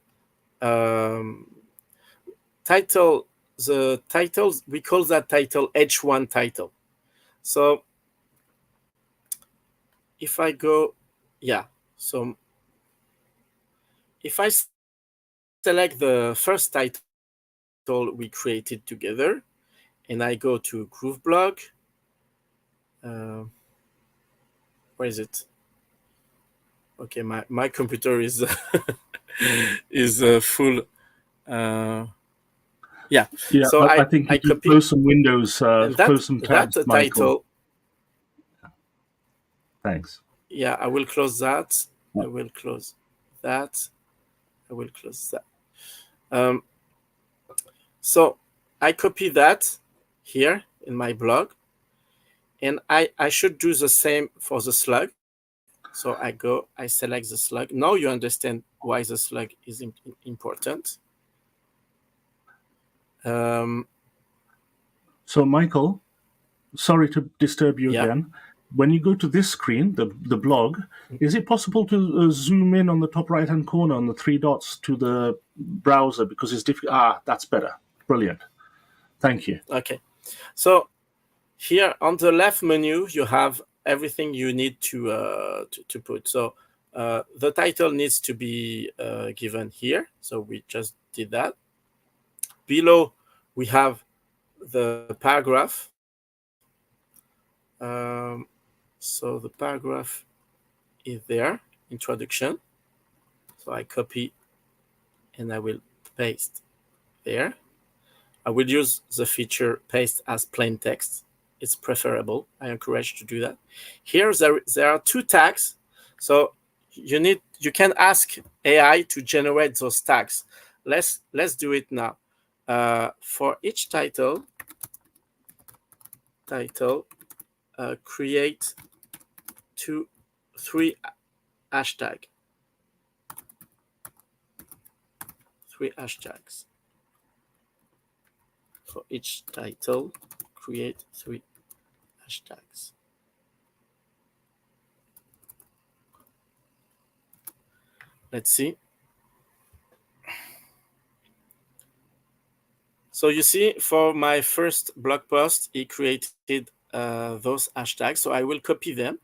The titles, we call that title H1 title. So if I go, so if I select the first title we created together, and I go to GrooveBlog, where is it? Okay, my computer is is full. Yeah. So I think you can close some windows, close some tabs, that Michael. title. Thanks. Yeah, I will close that. I will close that. I will close that. So I copy that here in my blog, and I should do the same for the slug. So I select the slug. Now you understand why the slug is important. So Michael, sorry to disturb you again. When you go to this screen, the blog, is it possible to zoom in on the top right-hand corner on the three dots to the browser, because it's difficult? That's better. Brilliant. Thank you. Okay. So here on the left menu, you have everything you need to put. So the title needs to be given here. So we just did that. Below, we have the paragraph. So the paragraph is there, introduction. So I copy and I will paste there. I will use the feature paste as plain text. It's preferable. I encourage you to do that. Here there are two tags. So you can ask AI to generate those tags. Let's do it now. For each title, create 3 hashtag. 3 hashtags. For each title, create 3 hashtags. Let's see. So you see, for my first blog post, he created those hashtags. So I will copy them.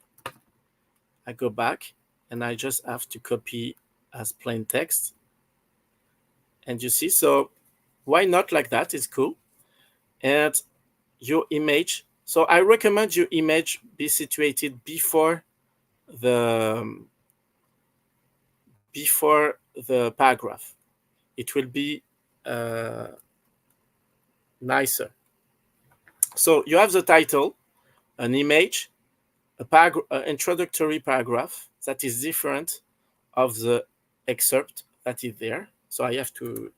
I go back and I just have to copy as plain text. And you see, so why not like that? It's cool. And your image. So I recommend your image be situated before the paragraph. It will be nicer. So you have the title, an image, introductory paragraph that is different of the excerpt that is there. So I have to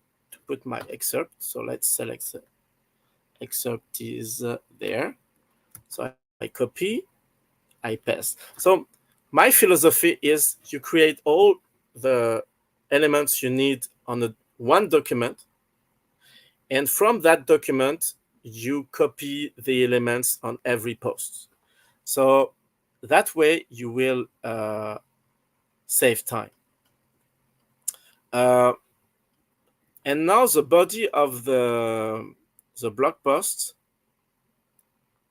put my excerpt. So let's select the excerpt is there. So I copy, I paste. So my philosophy is you create all the elements you need on one document, and from that document you copy the elements on every post. So that way you will save time. And now the body of the blog post.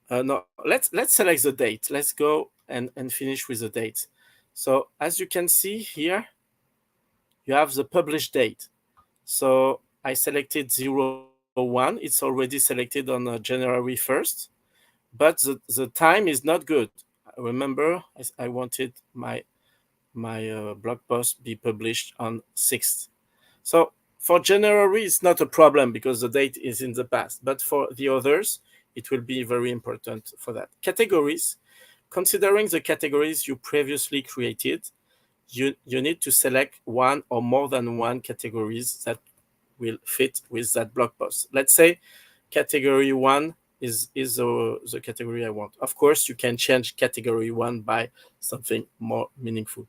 No, let's select the date. Let's go and finish with the date. So as you can see here, you have the published date. So I selected 01. It's already selected on January 1st, but the time is not good. Remember, I wanted my blog post be published on 6th. So for January, it's not a problem because the date is in the past, but for the others, it will be very important for that. Categories, considering the categories you previously created, you need to select one or more than one categories that will fit with that blog post. Let's say category 1 is the category I want. Of course, you can change category 1 by something more meaningful.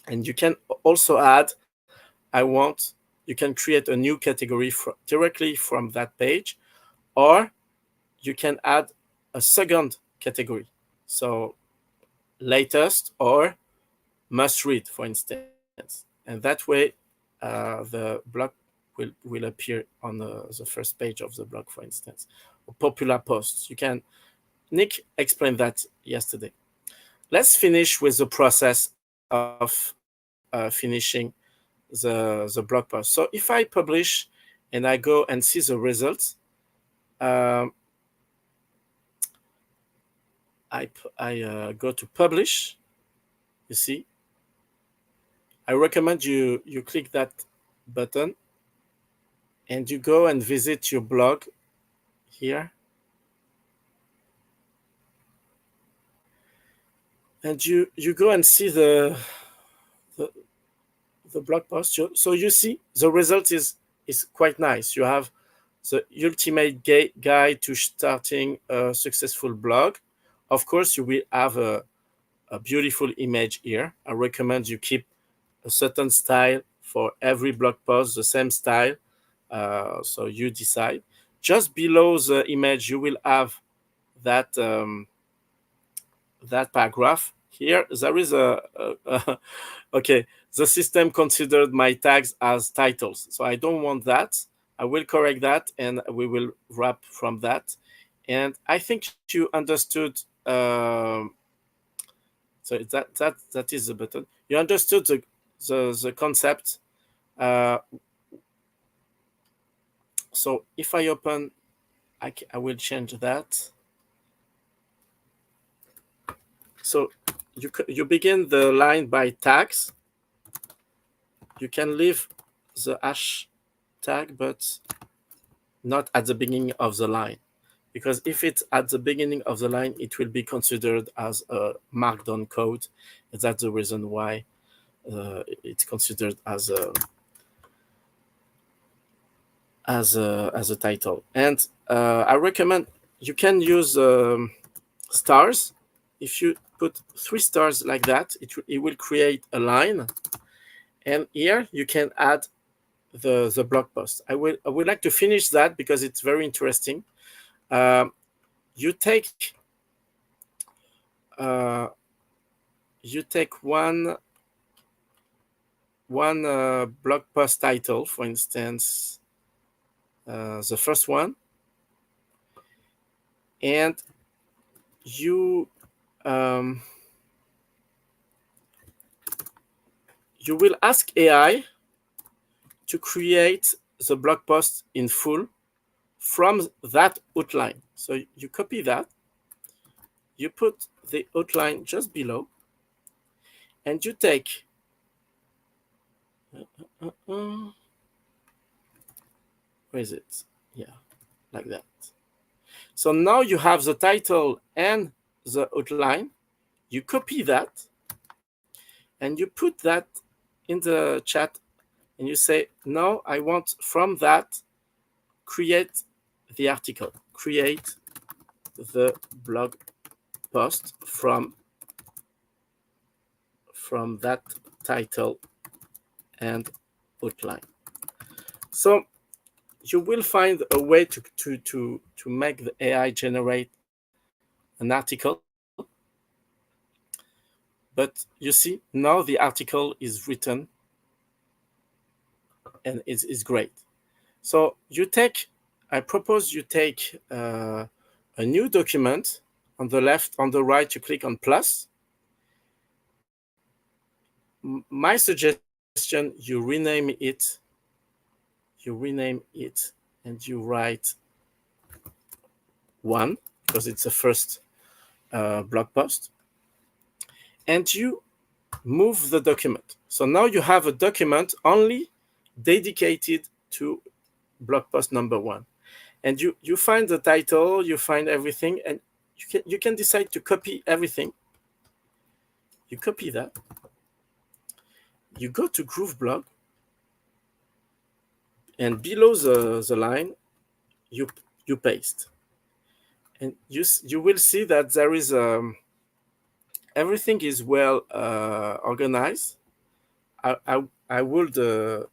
And you can also add, you can create a new category directly from that page, or you can add a second category. So latest or must read, for instance. And that way, the blog will appear on the first page of the blog, for instance. Or popular posts. Nick explained that yesterday. Let's finish with the process of finishing the blog post. So if I publish and I go and see the results, I go to publish. You see, I recommend you click that button and you go and visit your blog here. And you go and see the blog post. So you see the result is quite nice. You have the ultimate guide to starting a successful blog. Of course, you will have a beautiful image here. I recommend you keep a certain style for every blog post, the same style. So you decide. Just below the image, you will have that that paragraph. Here, there is okay, the system considered my tags as titles. So I don't want that. I will correct that and we will wrap from that. And I think you understood. So that is the button. You understood the concept. So if I open, I will change that. So you begin the line by tags. You can leave the hashtag, but not at the beginning of the line. Because if it's at the beginning of the line, it will be considered as a markdown code. And that's the reason why it's considered as a title. And I recommend you can use stars. If you put 3 stars like that, it will create a line. And here you can add the blog post. I would like to finish that because it's very interesting. You take one blog post title, for instance, the first one, and you will ask AI to create the blog post in full from that outline. So you copy that, you put the outline just below, and you take where is it? Yeah, like that. So now you have the title and the outline. you copy that and you put that in the chat, and you say, no, I want from that, create the article, create the blog post from that title and outline. So you will find a way to make the AI generate an article. But you see, now the article is written and it's great. So I propose you take a new document. On the left, on the right, you click on plus. My suggestion, you rename it, and you write 1, because it's the first blog post, and you move the document. So now you have a document only dedicated to blog post number 1. And you find the title, you find everything, and you can decide to copy everything. You copy that. You go to GrooveBlog, and below the line, you paste. And you will see that there is everything is well organized. I will do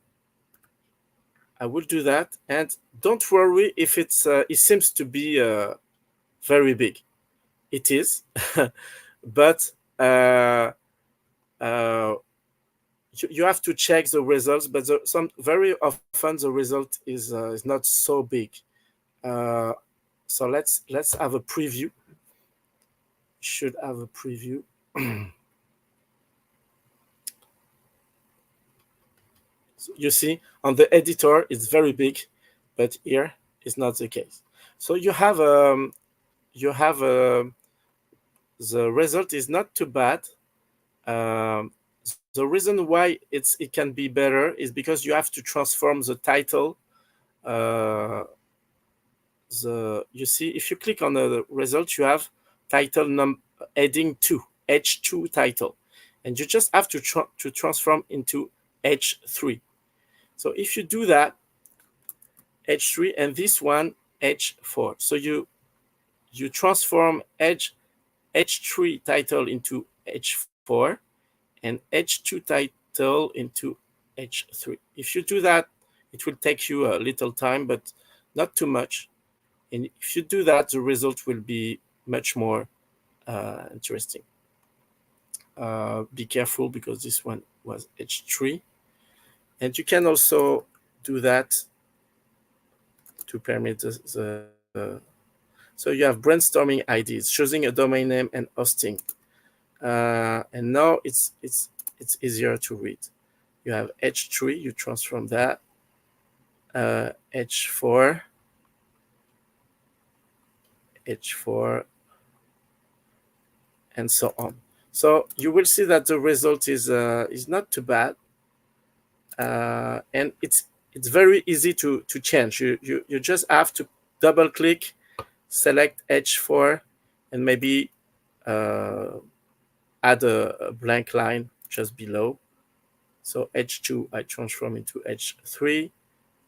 that, and don't worry if it seems to be very big. It is, but you have to check the results. But very often the result is not so big. So let's have a preview. Should have a preview. So you see, on the editor, it's very big, but here is not the case. So you have the result is not too bad. The reason why it can be better is because you have to transform the title. You see, if you click on the result, you have title heading 2, H2 title, and you just have to transform into H3. So if you do that, H3, and this one H4, so you transform H3 title into H4 and H2 title into H3. If you do that, it will take you a little time, but not too much. And if you do that, the result will be much more interesting. Be careful, because this one was H3. And you can also do that to permit so you have brainstorming ideas, choosing a domain name and hosting. And now it's easier to read. You have H3, you transform that, H4, and so on. So you will see that the result is not too bad, and it's very easy to change. You just have to double click, select H4, and maybe add a blank line just below. So H2 I transform into H3,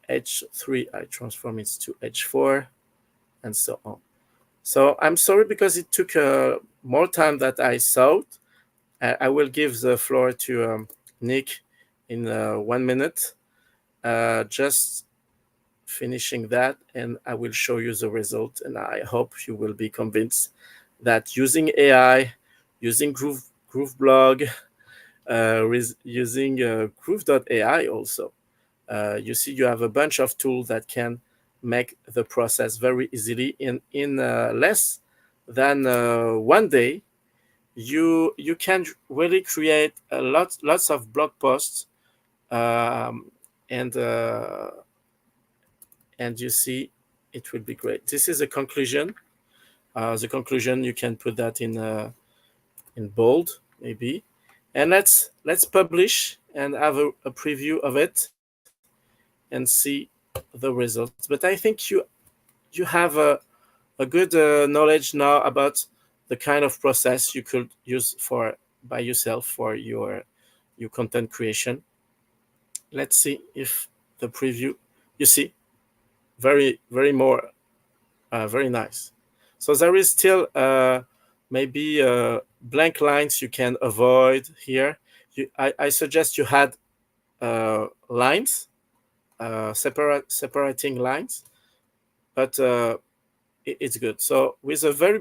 H3 I transform into H4, and so on. So I'm sorry, because it took more time than I thought. I will give the floor to Nick in 1 minute, just finishing that, and I will show you the result. And I hope you will be convinced that using AI, using GrooveBlog, using Groove.ai also, you see you have a bunch of tools that can make the process very easily. In less than 1 day, you can really create lots of blog posts, and you see it will be great. This is a conclusion. The conclusion, you can put that in bold maybe, and let's publish and have a preview of it and see the results. But I think you have a good knowledge now about the kind of process you could use by yourself for your content creation. Let's see if the preview, you see, very very nice. So there is still maybe blank lines you can avoid here. I suggest you had lines, separating lines, but it's good. So with a very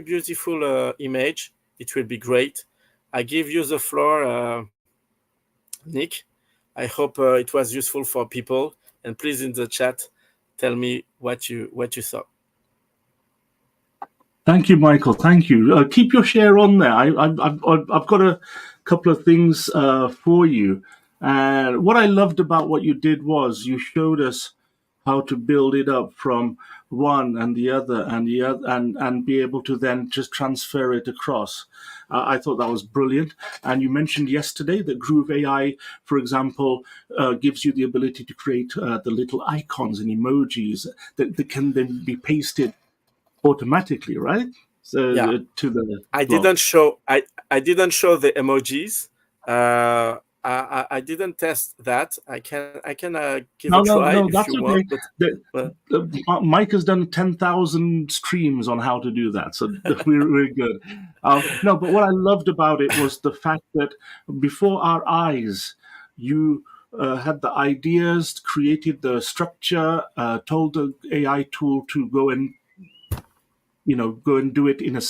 beautiful image, it will be great. I give you the floor, Nick. I hope it was useful for people, and please in the chat tell me what you thought. Thank you, Michael. Thank you. Keep your share on there. I've got a couple of things for you. And what I loved about what you did was you showed us how to build it up from one and the other and be able to then just transfer it across. I thought that was brilliant. And you mentioned yesterday that Groove AI, for example, gives you the ability to create the little icons and emojis that can then be pasted automatically, right? So Yeah. to the I blog. didn't show the emojis. I didn't test that. I can give a try No, if that's you okay. want. Mike has done 10,000 streams on how to do that, so we're good. No, but what I loved about it was the fact that before our eyes, you had the ideas, created the structure, told the AI tool to go and do it in a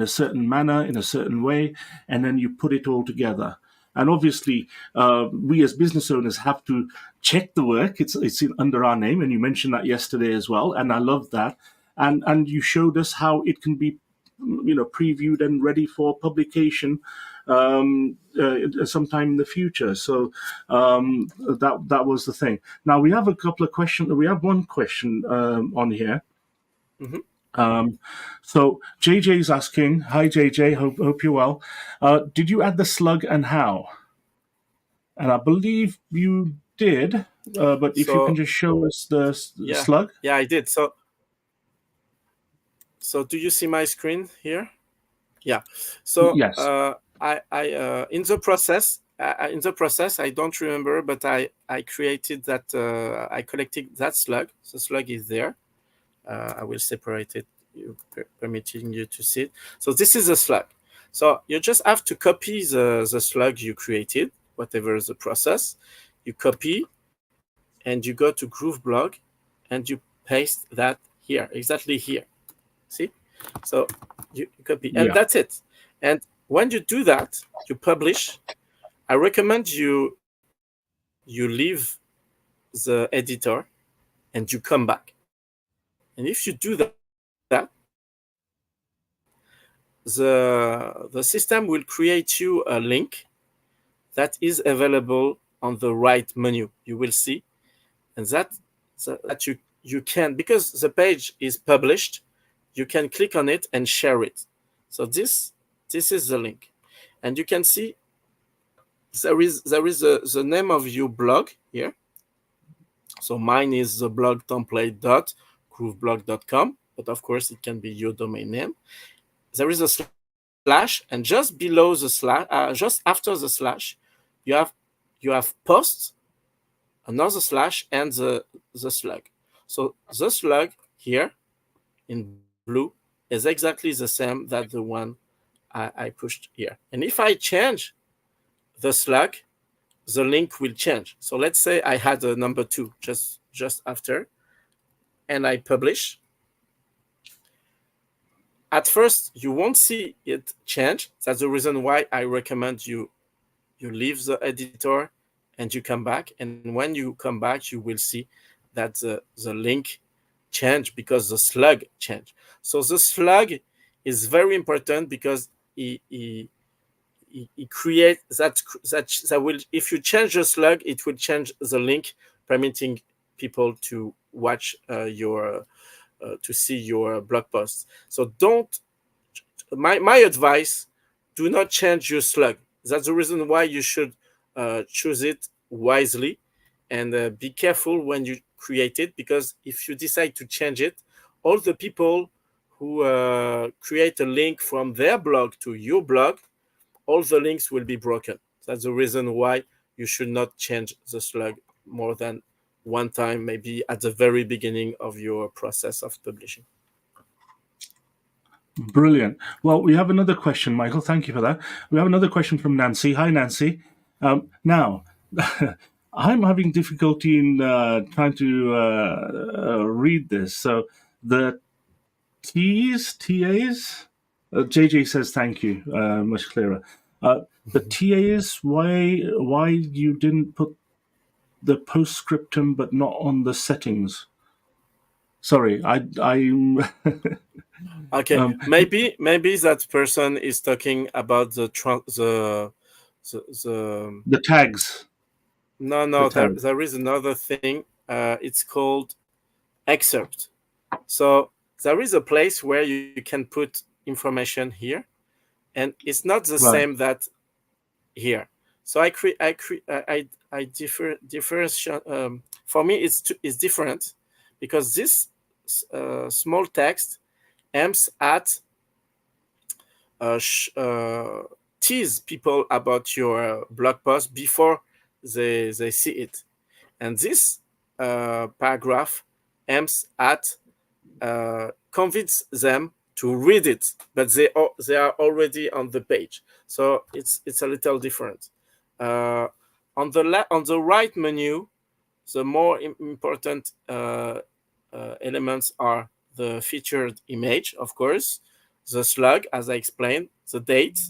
certain manner, in a certain way, and then you put it all together. And obviously, we as business owners have to check the work. It's under our name, and you mentioned that yesterday as well, and I love that. And you showed us how it can be, previewed and ready for publication sometime in the future. So that was the thing. Now we have a couple of questions. We have one question on here. Mm-hmm. So JJ's asking, hi JJ, hope you're well. Did you add the slug and how? And I believe you did, but if you can just show us the slug. Yeah, I did. So do you see my screen here? Yeah. So Yes. I in the process, I don't remember, but I created that. I collected that slug. The slug is there. I will separate it, permitting you to see it. So this is a slug. So you just have to copy the slug you created, whatever the process. You copy, and you go to GrooveBlog, and you paste that here, exactly here. See? So you copy, and that's it. And when you do that, you publish. I recommend you leave the editor and you come back. And if you do that, the system will create you a link that is available on the right menu. You will see, and that you can, because the page is published, you can click on it and share it. So this is the link, and you can see there is the name of your blog here. So mine is the blog template.grooveblog.com, but of course it can be your domain name. There is a slash, and just below the slash, just after the slash, you have post, another slash, and the slug. So the slug here in blue is exactly the same that the one I pushed here. And if I change the slug, the link will change. So let's say I had a number 2 just after, and I publish. At first, you won't see it change. That's the reason why I recommend you leave the editor and you come back. And when you come back, you will see that the link changed because the slug changed. So the slug is very important because he creates that will, if you change the slug, it will change the link, permitting people to watch to see your blog posts. So my advice, do not change your slug. That's the reason why you should choose it wisely, and be careful when you create it, because if you decide to change it, all the people create a link from their blog to your blog, all the links will be broken. That's the reason why you should not change the slug more than one time, maybe at the very beginning of your process of publishing. Brilliant. Well, we have another question, Michael. Thank you for that. We have another question from Nancy. Hi, Nancy. Now, I'm having difficulty in trying to read this. So the TAs, JJ says thank you, much clearer. The TAs, why you didn't put the postscriptum but not on the settings? Sorry, I'm Okay, maybe that person is talking about the tags. No, The tag. there is another thing. It's called excerpt. So there is a place where you can put information here, and it's not the Right. same that here. So I differentiate. For me, it's different because this small text aims at tease people about your blog post before they see it, and this paragraph aims at convince them to read it, but they are already on the page, so it's a little different. On the right menu, the more important elements are the featured image, of course, the slug, as I explained, the date,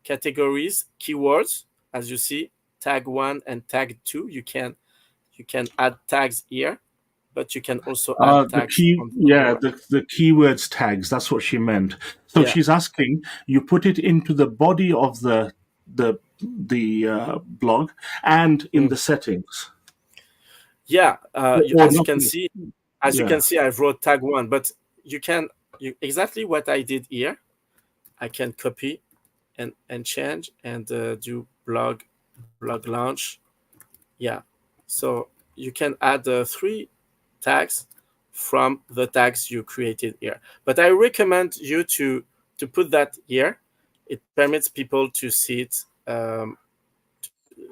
categories, keywords. As you see, tag 1 and tag 2, you can add tags here, but you can also add tags on the right. The keywords tags, that's what she meant. So Yeah. she's asking you put it into the body of the blog and in the settings. Yeah, Or as you not can the- see, you can see, I've wrote tag 1, but you exactly what I did here. I can copy and change and do blog launch. Yeah, so you can add 3 tags from the tags you created here. But I recommend you to put that here. It permits people to see it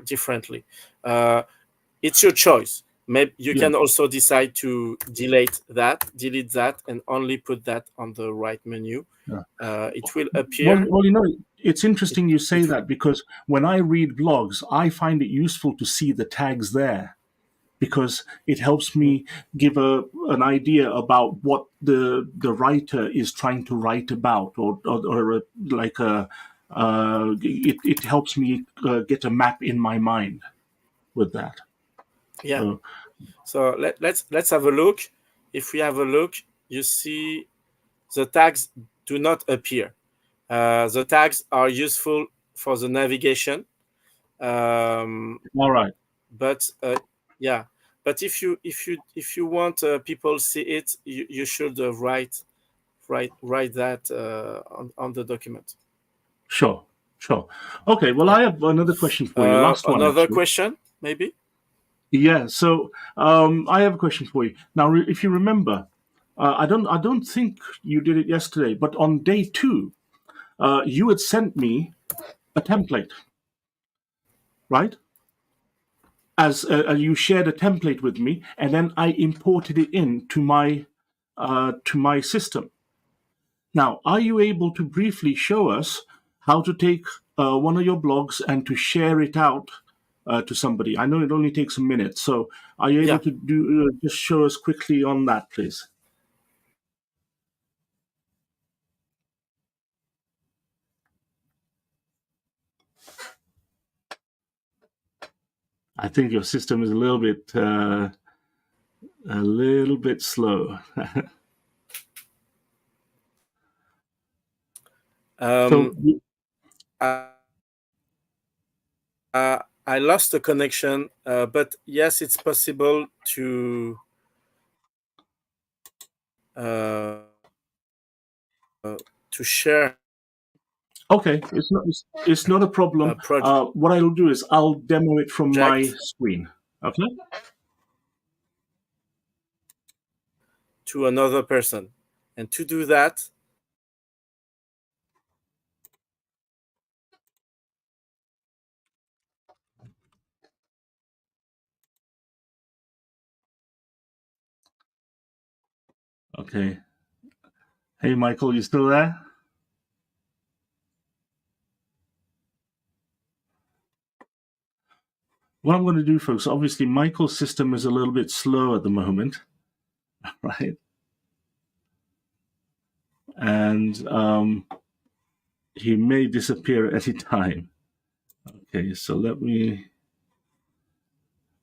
differently. It's your choice. Maybe you can also decide to delete that, and only put that on the right menu. It will appear. Well, it's interesting you say that, because when I read blogs, I find it useful to see the tags there, because it helps me give an idea about what the writer is trying to write about, or like it helps me get a map in my mind with that. Yeah. So let's have a look. If we have a look, you see the tags do not appear. The tags are useful for the navigation. All right. But yeah. But if you want people see it, you should write that on the document. Sure. Okay. Well, I have another question for you. Last one. Another Actually. question, maybe. Yeah. So I have a question for you now. If you remember, I don't think you did it yesterday, but on day 2, you had sent me a template, right? As you shared a template with me, and then I imported it into my system. Now, are you able to briefly show us how to take one of your blogs and to share it out to somebody? I know it only takes a minute, so are you able to do just show us quickly on that, please? I think your system is a little bit slow. So I lost the connection, but yes, it's possible to share. Okay, it's not a problem. What I'll do is I'll demo it from my screen. Okay. To another person, and to do that, Okay. Hey, Michael, you still there? What I'm going to do, folks, obviously Michael's system is a little bit slow at the moment, right? And he may disappear at any time. Okay, so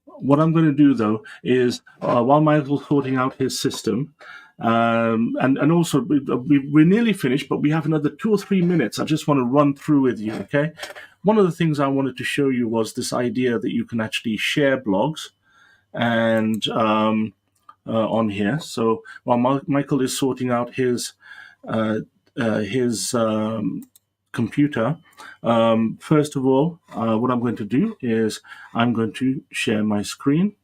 what I'm going to do, though, is while Michael's sorting out his system, and also we're nearly finished, but we have another 2 or 3 minutes. I just want to run through with you, okay? One of the things I wanted to show you was this idea that you can actually share blogs and on here. So while Michael is sorting out his computer, first of all, what I'm going to do is I'm going to share my screen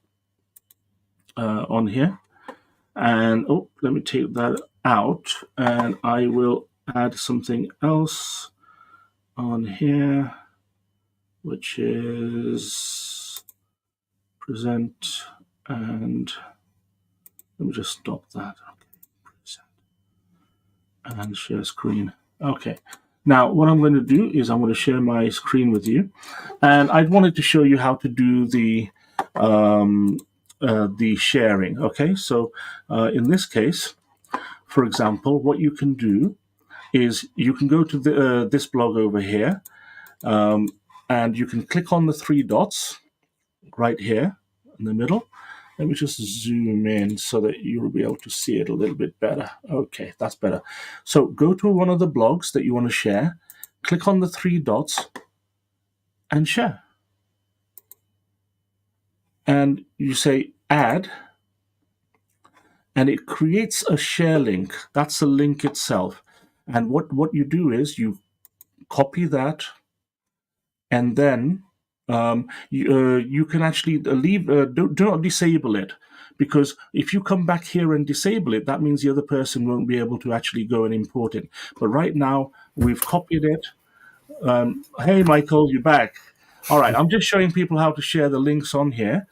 on here. And let me take that out, and I will add something else on here, which is present, and let me just stop that. Okay, present and share screen. Okay. Now, what I'm going to do is I'm going to share my screen with you, and I wanted to show you how to do the sharing. Okay, so in this case, for example, what you can do is you can go to this blog over here, and you can click on the 3 dots right here in the middle. Let me just zoom in so that you'll be able to see it a little bit better. Okay, that's better. So go to one of the blogs that you want to share, click on the 3 dots, and share. And you say add, and it creates a share link. That's the link itself. And what you do is you copy that, and then you can actually leave. Do not disable it, because if you come back here and disable it, that means the other person won't be able to actually go and import it. But right now we've copied it. Hey, Michael, you're back. All right, I'm just showing people how to share the links on here.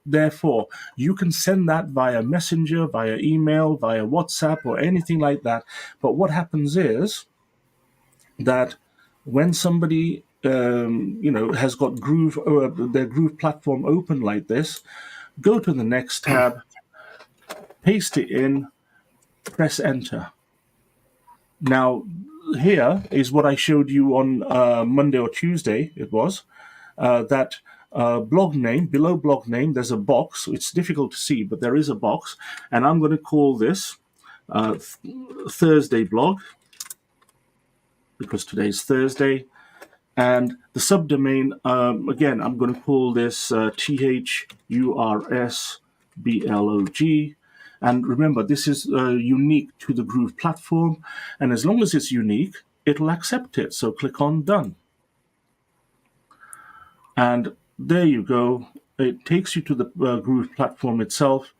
Therefore, you can send that via Messenger, via email, via WhatsApp, or anything like that. But what happens is that when somebody has got their Groove platform open like this, go to the next tab, paste it in, press enter. Now, here is what I showed you on Monday or Tuesday. It was that blog name, below blog name, there's a box. It's difficult to see, but there is a box. And I'm going to call this Thursday blog, because today's Thursday. And the subdomain, again, I'm going to call this THURSBLOG. And remember, this is unique to the Groove platform. And as long as it's unique, it'll accept it. So click on Done. And there you go. It takes you to the Groove platform itself,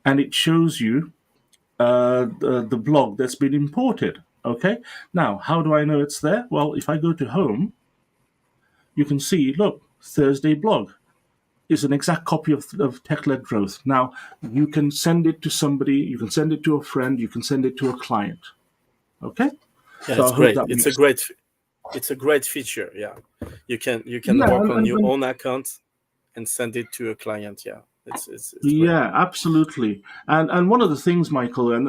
and it shows you the blog that's been imported. Okay. Now, how do I know it's there? Well, if I go to Home, you can see, look, Thursday blog is an exact copy of Tech-Led Growth. Now, you can send it to somebody, you can send it to a friend, you can send it to a client. Okay? Yeah, so it's great. It's a great feature. Yeah, you can work on your own account and send it to a client. Yeah, it's great. Absolutely. And one of the things, Michael, and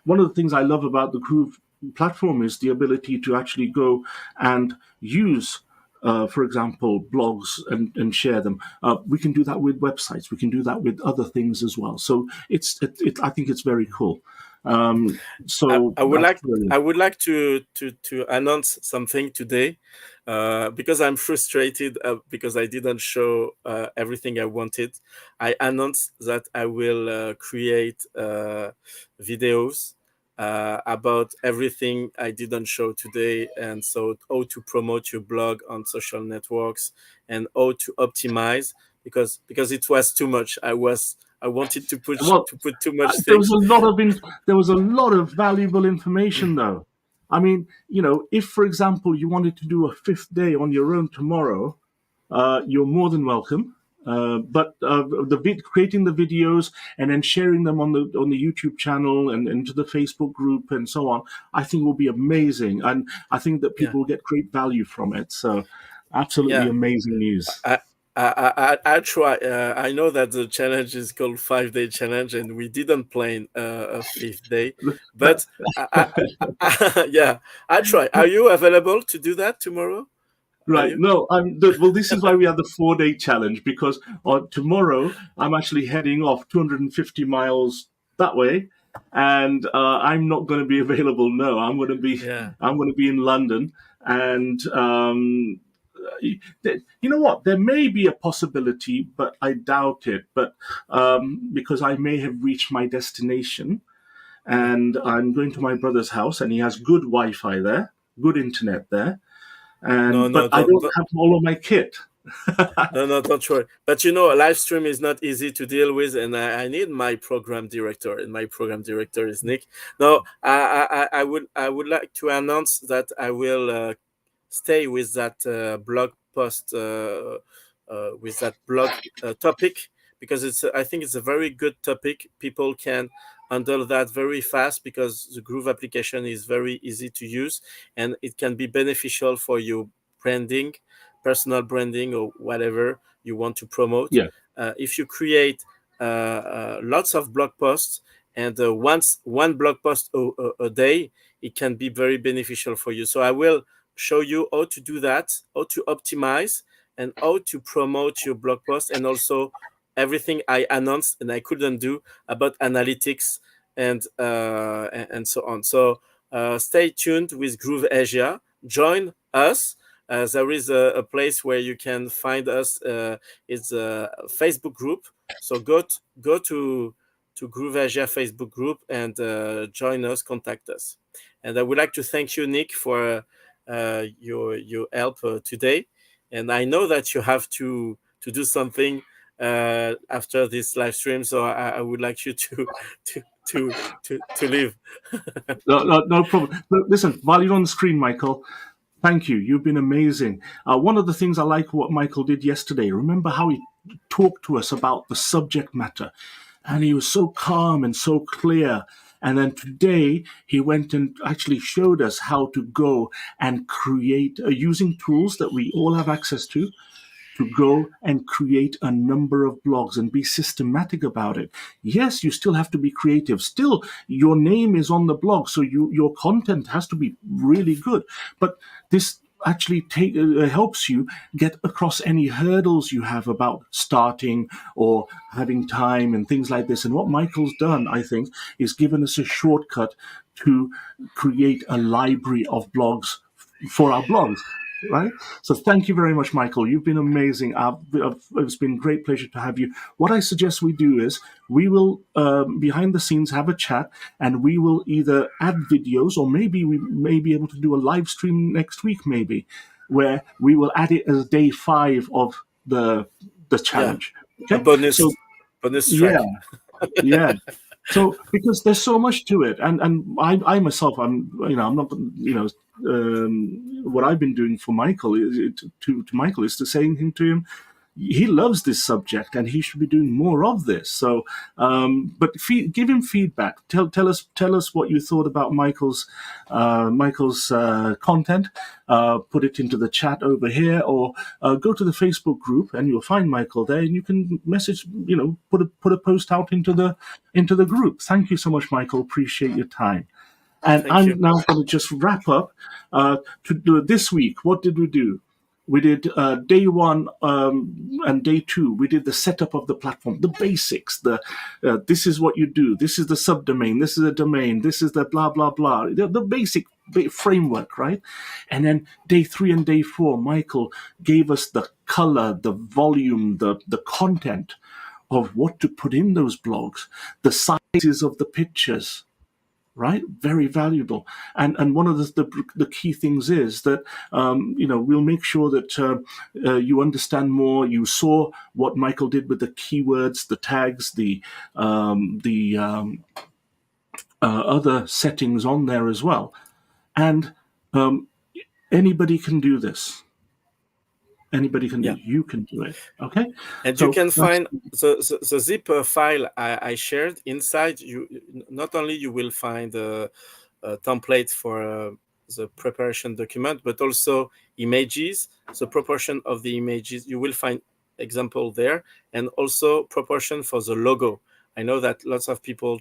one of the things I love about the Groove platform is the ability to actually go and use, for example, blogs and share them. We can do that with websites. We can do that with other things as well. So I think it's very cool. So I would like to announce something today, because I'm frustrated because I didn't show everything I wanted. I announced that I will create videos about everything I didn't show today, and so how to promote your blog on social networks and how to optimize, because it was too much. I wanted to put too much things. There was a lot of valuable information, though. I mean, if, for example, you wanted to do a 5th day on your own tomorrow, you're more than welcome. Creating the videos and then sharing them on the YouTube channel and into the Facebook group and so on, I think will be amazing, and I think that Yeah. people will get great value from it. So, absolutely Yeah. amazing news. I try. I know that the challenge is called 5 day challenge, and we didn't plan a fifth day, but yeah, I try. Are you available to do that tomorrow? Are Right. you? No, well, this is why we had the 4 day challenge, because tomorrow I'm actually heading off 250 miles that way, and I'm not going to be available. No, Yeah. I'm going to be in London, and you know what? There may be a possibility, but I doubt it. But because I may have reached my destination, Yeah. and I'm going to my brother's house, and he has good Wi-Fi there, good internet there, No, and no, but I don't don't. have all of my kit. No, no, don't worry. But you know, a live stream is not easy to deal with, and I need my program director, and my program director is Nick. No, I would like to announce that I will stay with that blog post, with that blog topic, because I think it's a very good topic. People can handle that very fast because the Groove application is very easy to use, and it can be beneficial for your branding, personal branding, or whatever you want to promote. Yeah, If you create lots of blog posts, and once one blog post a day, it can be very beneficial for you. So I will show you how to do that, how to optimize, and how to promote your blog post, and also everything I announced and I couldn't do about analytics and so on. So stay tuned with Groove Asia. Join us. There is a place where you can find us. It's a Facebook group. So go to Groove Asia Facebook group and join us, contact us. And I would like to thank you, Nick, for your help today. And I know that you have to do something after this live stream, so I would like you to leave. no problem. Look, listen, while you're on the screen, Michael, thank you. You've been amazing. One of the things I like what Michael did yesterday. Remember how he talked to us about the subject matter, and he was so calm and so clear. And then today he went and actually showed us how to go and create using tools that we all have access to go and create a number of blogs and be systematic about it. Yes, you still have to be creative. Still, your name is on the blog, so your content has to be really good. But this actually helps you get across any hurdles you have about starting or having time and things like this. And what Michael's done, I think, is given us a shortcut to create a library of blogs for our blogs, right? So thank you very much, Michael. You've been amazing. It's been a great pleasure to have you. What I suggest we do is we will, behind the scenes, have a chat, and we will either add videos, or maybe we may be able to do a live stream next week, maybe, where we will add it as day 5 of the Yeah, challenge. a Okay? So bonus yeah, track. yeah. So because there's so much to it, and I myself, I'm not, what I've been doing for Michael to Michael is to saying to him, he loves this subject and he should be doing more of this. So, but give him feedback. Tell us what you thought about Michael's content. Put it into the chat over here, or go to the Facebook group and you'll find Michael there, and you can message. Put a post out into the group. Thank you so much, Michael. Appreciate your time. And Thank I'm you. now going to just wrap up. To do this week, what did we do? We did day 1 and day 2. We did the setup of the platform, the basics. This is what you do. This is the subdomain. This is a domain. This is the blah blah blah. The basic framework, right? And then day 3 and day 4, Michael gave us the color, the volume, the content of what to put in those blogs, the sizes of the pictures, right? Very valuable. And one of the key things is that we'll make sure that you understand more. You saw what Michael did with the keywords, the tags, the other settings on there as well. And anybody can do this. Anybody can do Yeah. it. You can do it. Okay. And So you can that's- find the zip file I shared inside. You not only you will find a template for the preparation document, but also images, the proportion of the images. You will find example there, and also proportion for the logo. I know that lots of people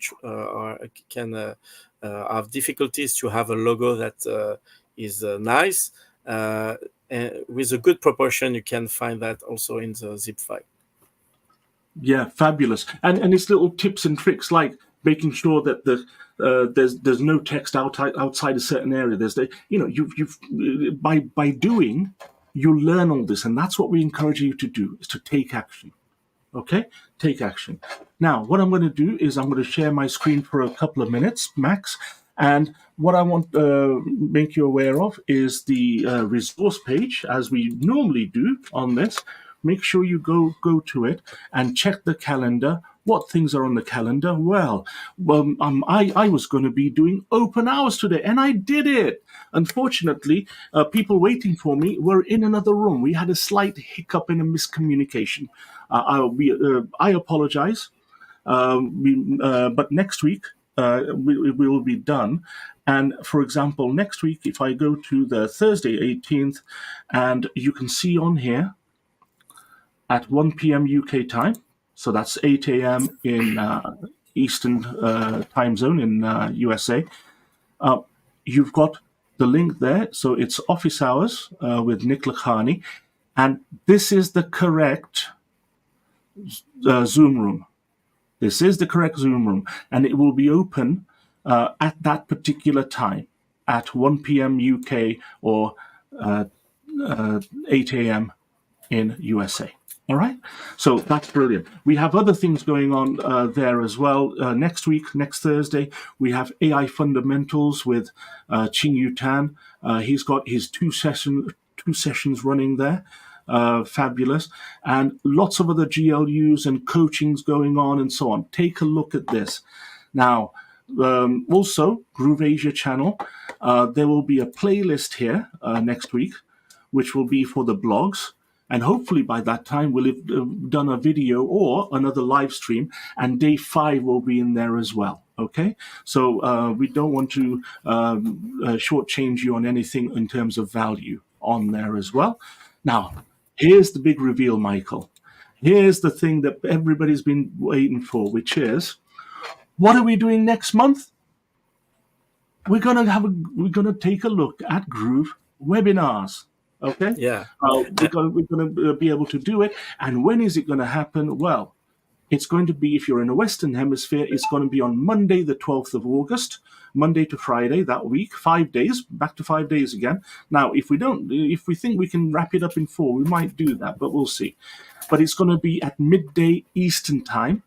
can have difficulties to have a logo that is nice. And with a good proportion, you can find that also in the zip file. Yeah, fabulous. And it's little tips and tricks like making sure that there's no text outside a certain area. There's you've by doing, you learn all this, and that's what we encourage you to do, is to take action. Okay, take action. Now, what I'm going to do is I'm going to share my screen for a couple of minutes max. And what I want to make you aware of is the resource page, as we normally do on this. Make sure you go to it and check the calendar. What things are on the calendar? Well, I was going to be doing open hours today, and I did it. Unfortunately, people waiting for me were in another room. We had a slight hiccup and a miscommunication. I apologize, but next week we will be done. And for example, next week, if I go to the Thursday 18th, and you can see on here at 1 p.m. UK time, so that's 8 a.m. in Eastern time zone in USA, you've got the link there. So it's office hours with Nick Lakhani. And this is the correct Zoom room. This is the correct Zoom room, and it will be open at that particular time at 1 p.m. UK or 8 a.m. in USA. All right, so that's brilliant. We have other things going on there as well. Next week, next Thursday, we have AI fundamentals with Ching Yu Tan. He's got his two sessions running there. Fabulous, and lots of other GLUs and coachings going on and so on. Take a look at this. Now, also, Groove Asia channel, there will be a playlist here next week, which will be for the blogs. And hopefully by that time, we'll have done a video or another live stream, and day 5 will be in there as well. Okay, so we don't want to shortchange you on anything in terms of value on there as well. Now, here's the big reveal, Michael. Here's the thing that everybody's been waiting for, which is, what are we doing next month? We're gonna take a look at Groove webinars. Okay. Yeah. We're going to be able to do it. And when is it going to happen? Well, it's going to be, if you're in the Western Hemisphere, it's going to be on Monday, the 12th of August, Monday to Friday that week, 5 days, back to 5 days again. Now, if we think we can wrap it up in 4, we might do that, but we'll see. But it's going to be at midday Eastern time.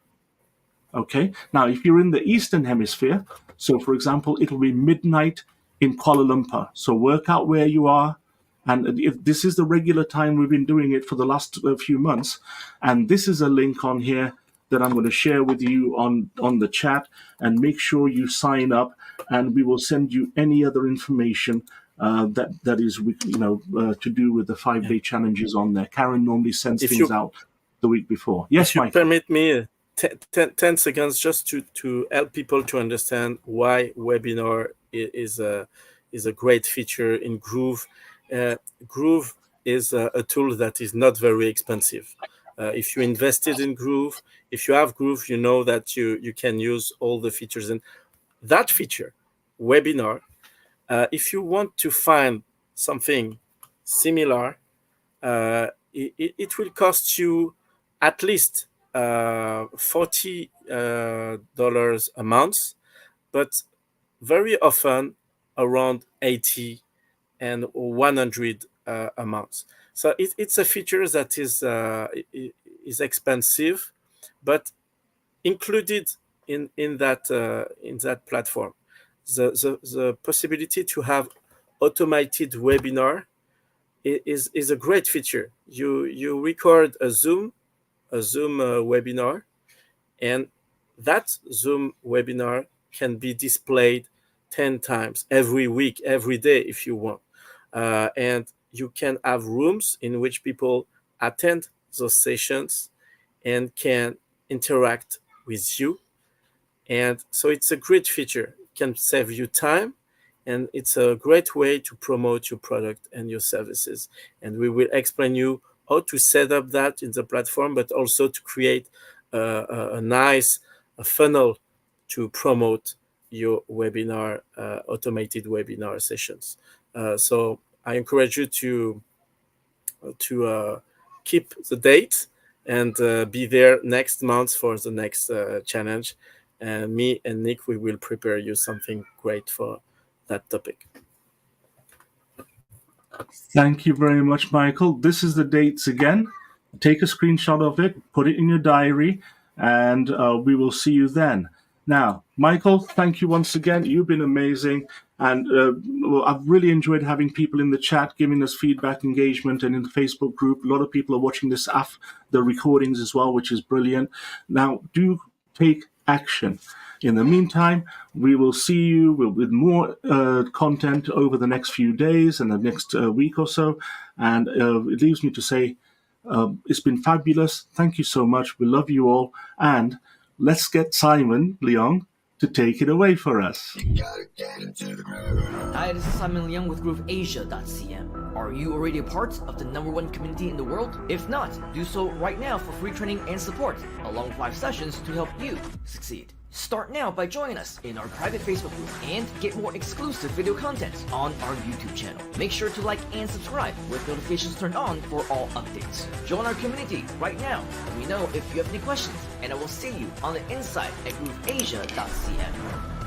Okay. Now, if you're in the Eastern Hemisphere, so for example, it'll be midnight in Kuala Lumpur. So work out where you are. And if this is the regular time we've been doing it for the last few months. And this is a link on here that I'm going to share with you on the chat. And make sure you sign up, and we will send you any other information that is to do with the 5-day challenges on there. Karen normally sends things out the week before. Yes, if you Michael. permit me 10 seconds just to help people to understand why webinar is a great feature in Groove. Groove is a tool that is not very expensive. If you invested in Groove, if you have Groove, you know that you can use all the features. And that feature, webinar, if you want to find something similar, it will cost you at least $40 a month, but very often around 80 and 100 a month. So it's a feature that is expensive, but included in that platform, the possibility to have automated webinar is a great feature. You record a Zoom webinar, and that Zoom webinar can be displayed 10 times every week, every day if you want. And you can have rooms in which people attend those sessions and can interact with you. And so it's a great feature. It can save you time, and it's a great way to promote your product and your services. And we will explain you how to set up that in the platform, but also to create a nice funnel to promote your webinar, automated webinar sessions. So I encourage you to keep the date and be there next month for the next challenge. And me and Nick, we will prepare you something great for that topic. Thank you very much, Michael. This is the dates again. Take a screenshot of it, put it in your diary, and we will see you then. Now, Michael, thank you once again. You've been amazing. And I've really enjoyed having people in the chat giving us feedback, engagement, and in the Facebook group. A lot of people are watching this after the recordings as well, which is brilliant. Now, do take action. In the meantime, we will see you with more content over the next few days and the next week or so. And it leaves me to say, it's been fabulous. Thank you so much. We love you all. And let's get Simon Leong to take it away for us. Hi, this is Simon Leong with GrooveAsia.cm. Are you already a part of the #1 community in the world? If not, do so right now for free training and support, along with 5 sessions to help you succeed. Start now by joining us in our private Facebook group and get more exclusive video content on our YouTube channel. Make sure to like and subscribe with notifications turned on for all updates. Join our community right now. Let me know if you have any questions, and I will see you on the inside at GrooveAsia.cm.